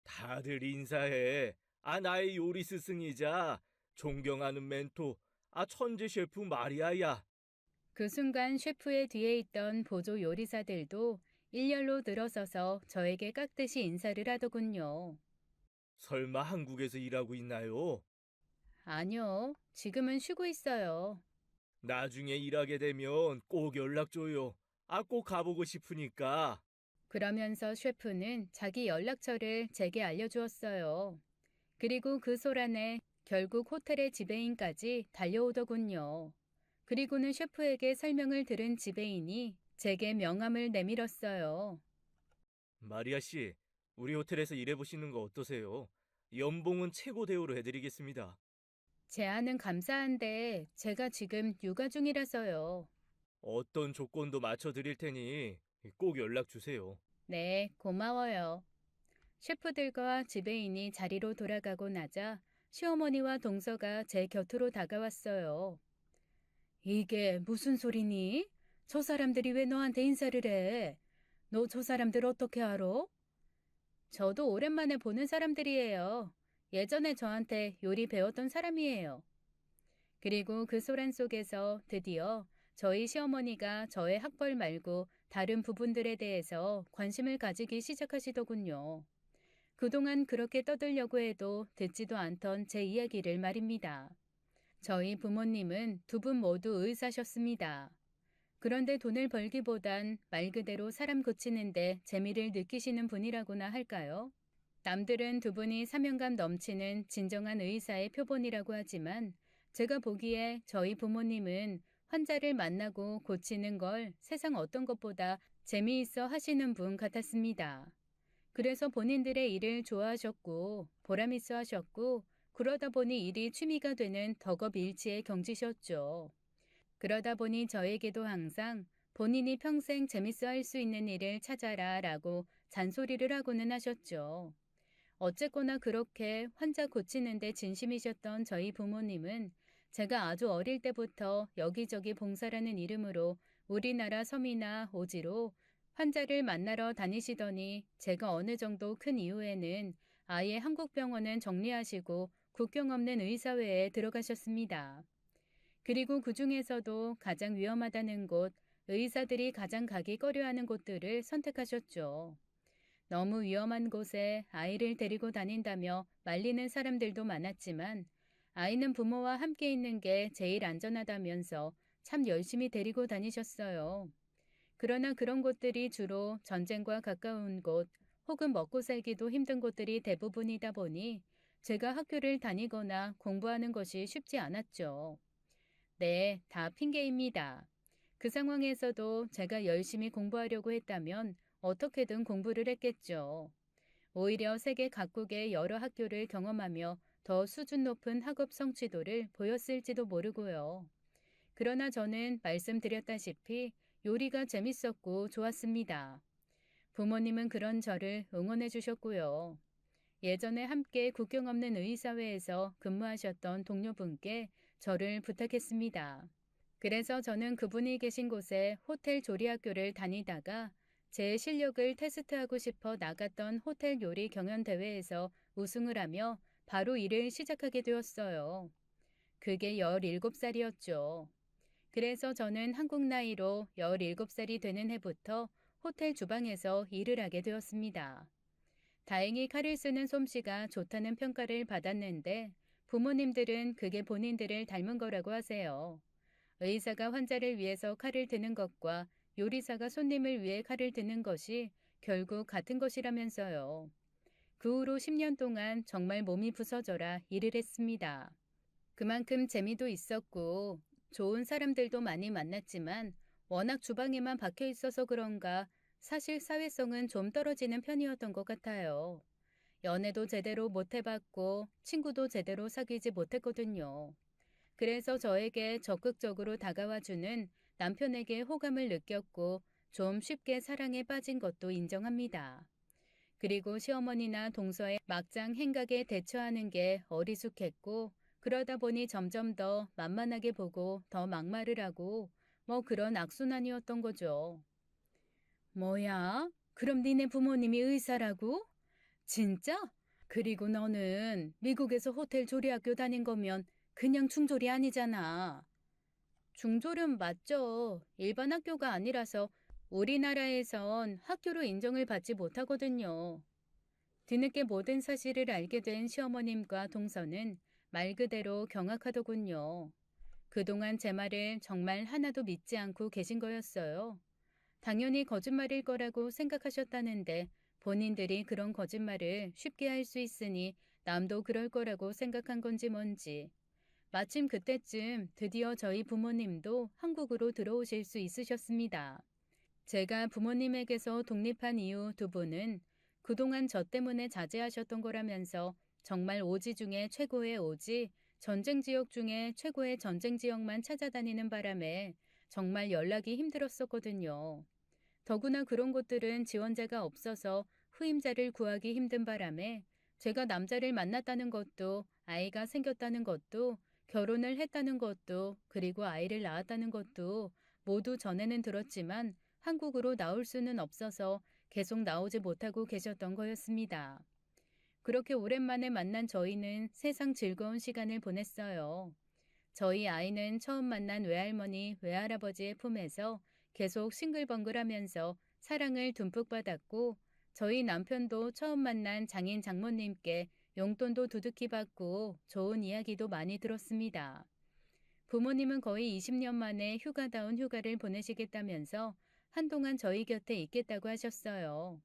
다들 인사해. 나의 요리 스승이자 존경하는 멘토. 천재 셰프 마리아야. 그 순간 셰프의 뒤에 있던 보조 요리사들도 일렬로 늘어서서 저에게 깍듯이 인사를 하더군요. 설마 한국에서 일하고 있나요? 아니요, 지금은 쉬고 있어요. 나중에 일하게 되면 꼭 연락 줘요. 꼭 가보고 싶으니까. 그러면서 셰프는 자기 연락처를 제게 알려주었어요. 그리고 그 소란에 결국 호텔의 지배인까지 달려오더군요. 그리고는 셰프에게 설명을 들은 지배인이 제게 명함을 내밀었어요. 마리아 씨, 우리 호텔에서 일해보시는 거 어떠세요? 연봉은 최고 대우로 해드리겠습니다. 제안은 감사한데 제가 지금 육아 중이라서요. 어떤 조건도 맞춰드릴 테니 꼭 연락 주세요. 네, 고마워요. 셰프들과 지배인이 자리로 돌아가고 나자 시어머니와 동서가 제 곁으로 다가왔어요. 이게 무슨 소리니? 저 사람들이 왜 너한테 인사를 해? 너 저 사람들 어떻게 알아? 저도 오랜만에 보는 사람들이에요. 예전에 저한테 요리 배웠던 사람이에요. 그리고 그 소란 속에서 드디어 저희 시어머니가 저의 학벌 말고 다른 부분들에 대해서 관심을 가지기 시작하시더군요. 그동안 그렇게 떠들려고 해도 듣지도 않던 제 이야기를 말입니다. 저희 부모님은 두 분 모두 의사셨습니다. 그런데 돈을 벌기보단 말 그대로 사람 고치는데 재미를 느끼시는 분이라고나 할까요? 남들은 두 분이 사명감 넘치는 진정한 의사의 표본이라고 하지만 제가 보기에 저희 부모님은 환자를 만나고 고치는 걸 세상 어떤 것보다 재미있어 하시는 분 같았습니다. 그래서 본인들의 일을 좋아하셨고 보람있어 하셨고 그러다 보니 일이 취미가 되는 덕업일치의 경지셨죠. 그러다 보니 저에게도 항상 본인이 평생 재밌어 할 수 있는 일을 찾아라 라고 잔소리를 하고는 하셨죠. 어쨌거나 그렇게 환자 고치는데 진심이셨던 저희 부모님은 제가 아주 어릴 때부터 여기저기 봉사라는 이름으로 우리나라 섬이나 오지로 환자를 만나러 다니시더니 제가 어느 정도 큰 이후에는 아예 한국 병원은 정리하시고 국경 없는 의사회에 들어가셨습니다. 그리고 그 중에서도 가장 위험하다는 곳, 의사들이 가장 가기 꺼려하는 곳들을 선택하셨죠. 너무 위험한 곳에 아이를 데리고 다닌다며 말리는 사람들도 많았지만 아이는 부모와 함께 있는 게 제일 안전하다면서 참 열심히 데리고 다니셨어요. 그러나 그런 곳들이 주로 전쟁과 가까운 곳 혹은 먹고 살기도 힘든 곳들이 대부분이다 보니 제가 학교를 다니거나 공부하는 것이 쉽지 않았죠. 네, 다 핑계입니다. 그 상황에서도 제가 열심히 공부하려고 했다면 어떻게든 공부를 했겠죠. 오히려 세계 각국의 여러 학교를 경험하며 더 수준 높은 학업 성취도를 보였을지도 모르고요. 그러나 저는 말씀드렸다시피 요리가 재밌었고 좋았습니다. 부모님은 그런 저를 응원해 주셨고요. 예전에 함께 국경 없는 의사회에서 근무하셨던 동료분께 저를 부탁했습니다. 그래서 저는 그분이 계신 곳에 호텔 조리학교를 다니다가 제 실력을 테스트하고 싶어 나갔던 호텔 요리 경연 대회에서 우승을 하며 바로 일을 시작하게 되었어요. 그게 17살이었죠. 그래서 저는 한국 나이로 17살이 되는 해부터 호텔 주방에서 일을 하게 되었습니다. 다행히 칼을 쓰는 솜씨가 좋다는 평가를 받았는데 부모님들은 그게 본인들을 닮은 거라고 하세요. 의사가 환자를 위해서 칼을 드는 것과 요리사가 손님을 위해 칼을 드는 것이 결국 같은 것이라면서요. 그 후로 10년 동안 정말 몸이 부서져라 일을 했습니다. 그만큼 재미도 있었고 좋은 사람들도 많이 만났지만 워낙 주방에만 박혀 있어서 그런가 사실 사회성은 좀 떨어지는 편이었던 것 같아요. 연애도 제대로 못 해봤고 친구도 제대로 사귀지 못했거든요. 그래서 저에게 적극적으로 다가와주는 남편에게 호감을 느꼈고 좀 쉽게 사랑에 빠진 것도 인정합니다. 그리고 시어머니나 동서의 막장 행각에 대처하는 게 어리숙했고 그러다 보니 점점 더 만만하게 보고 더 막말을 하고 뭐 그런 악순환이었던 거죠. 뭐야? 그럼 니네 부모님이 의사라고? 진짜? 그리고 너는 미국에서 호텔 조리학교 다닌 거면 그냥 중졸이 아니잖아. 중졸은 맞죠. 일반 학교가 아니라서 우리나라에선 학교로 인정을 받지 못하거든요. 뒤늦게 모든 사실을 알게 된 시어머님과 동서는 말 그대로 경악하더군요. 그동안 제 말을 정말 하나도 믿지 않고 계신 거였어요. 당연히 거짓말일 거라고 생각하셨다는데 본인들이 그런 거짓말을 쉽게 할 수 있으니 남도 그럴 거라고 생각한 건지 뭔지. 마침 그때쯤 드디어 저희 부모님도 한국으로 들어오실 수 있으셨습니다. 제가 부모님에게서 독립한 이후 두 분은 그동안 저 때문에 자제하셨던 거라면서 정말 오지 중에 최고의 오지, 전쟁 지역 중에 최고의 전쟁 지역만 찾아다니는 바람에 정말 연락이 힘들었었거든요. 더구나 그런 곳들은 지원자가 없어서 후임자를 구하기 힘든 바람에 제가 남자를 만났다는 것도 아이가 생겼다는 것도 결혼을 했다는 것도 그리고 아이를 낳았다는 것도 모두 전에는 들었지만 한국으로 나올 수는 없어서 계속 나오지 못하고 계셨던 거였습니다. 그렇게 오랜만에 만난 저희는 세상 즐거운 시간을 보냈어요. 저희 아이는 처음 만난 외할머니, 외할아버지의 품에서 계속 싱글벙글하면서 사랑을 듬뿍 받았고 저희 남편도 처음 만난 장인 장모님께 용돈도 두둑히 받고 좋은 이야기도 많이 들었습니다. 부모님은 거의 20년 만에 휴가다운 휴가를 보내시겠다면서 한동안 저희 곁에 있겠다고 하셨어요.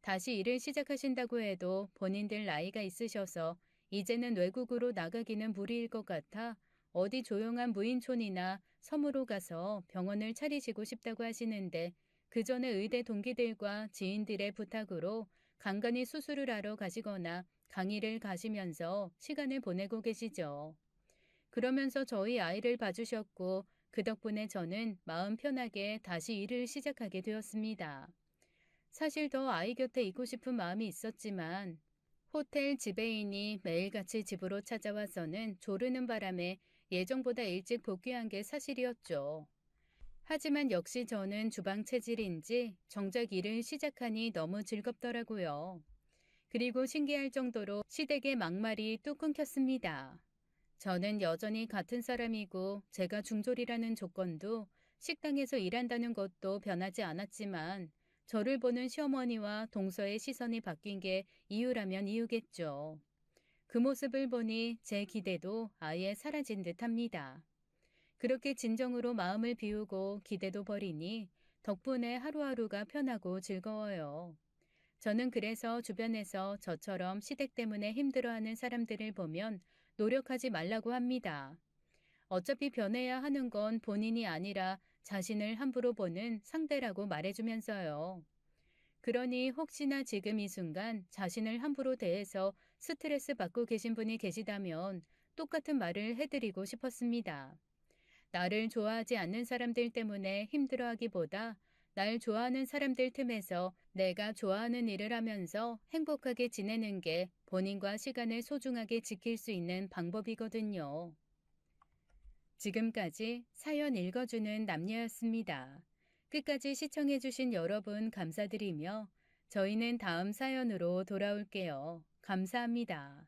다시 일을 시작하신다고 해도 본인들 나이가 있으셔서 이제는 외국으로 나가기는 무리일 것 같아 어디 조용한 무인촌이나 섬으로 가서 병원을 차리시고 싶다고 하시는데 그 전에 의대 동기들과 지인들의 부탁으로 간간히 수술을 하러 가시거나 강의를 가시면서 시간을 보내고 계시죠. 그러면서 저희 아이를 봐주셨고 그 덕분에 저는 마음 편하게 다시 일을 시작하게 되었습니다. 사실 더 아이 곁에 있고 싶은 마음이 있었지만 호텔 지배인이 매일같이 집으로 찾아와서는 조르는 바람에 예정보다 일찍 복귀한 게 사실이었죠. 하지만 역시 저는 주방 체질인지 정작 일을 시작하니 너무 즐겁더라고요. 그리고 신기할 정도로 시댁의 막말이 뚝 끊겼습니다. 저는 여전히 같은 사람이고 제가 중졸이라는 조건도 식당에서 일한다는 것도 변하지 않았지만 저를 보는 시어머니와 동서의 시선이 바뀐 게 이유라면 이유겠죠. 그 모습을 보니 제 기대도 아예 사라진 듯합니다. 그렇게 진정으로 마음을 비우고 기대도 버리니 덕분에 하루하루가 편하고 즐거워요. 저는 그래서 주변에서 저처럼 시댁 때문에 힘들어하는 사람들을 보면 노력하지 말라고 합니다. 어차피 변해야 하는 건 본인이 아니라 자신을 함부로 보는 상대라고 말해주면서요. 그러니 혹시나 지금 이 순간 자신을 함부로 대해서 스트레스 받고 계신 분이 계시다면 똑같은 말을 해드리고 싶었습니다. 나를 좋아하지 않는 사람들 때문에 힘들어하기보다 날 좋아하는 사람들 틈에서 내가 좋아하는 일을 하면서 행복하게 지내는 게 본인과 시간을 소중하게 지킬 수 있는 방법이거든요. 지금까지 사연 읽어주는 남녀였습니다. 끝까지 시청해주신 여러분 감사드리며 저희는 다음 사연으로 돌아올게요. 감사합니다.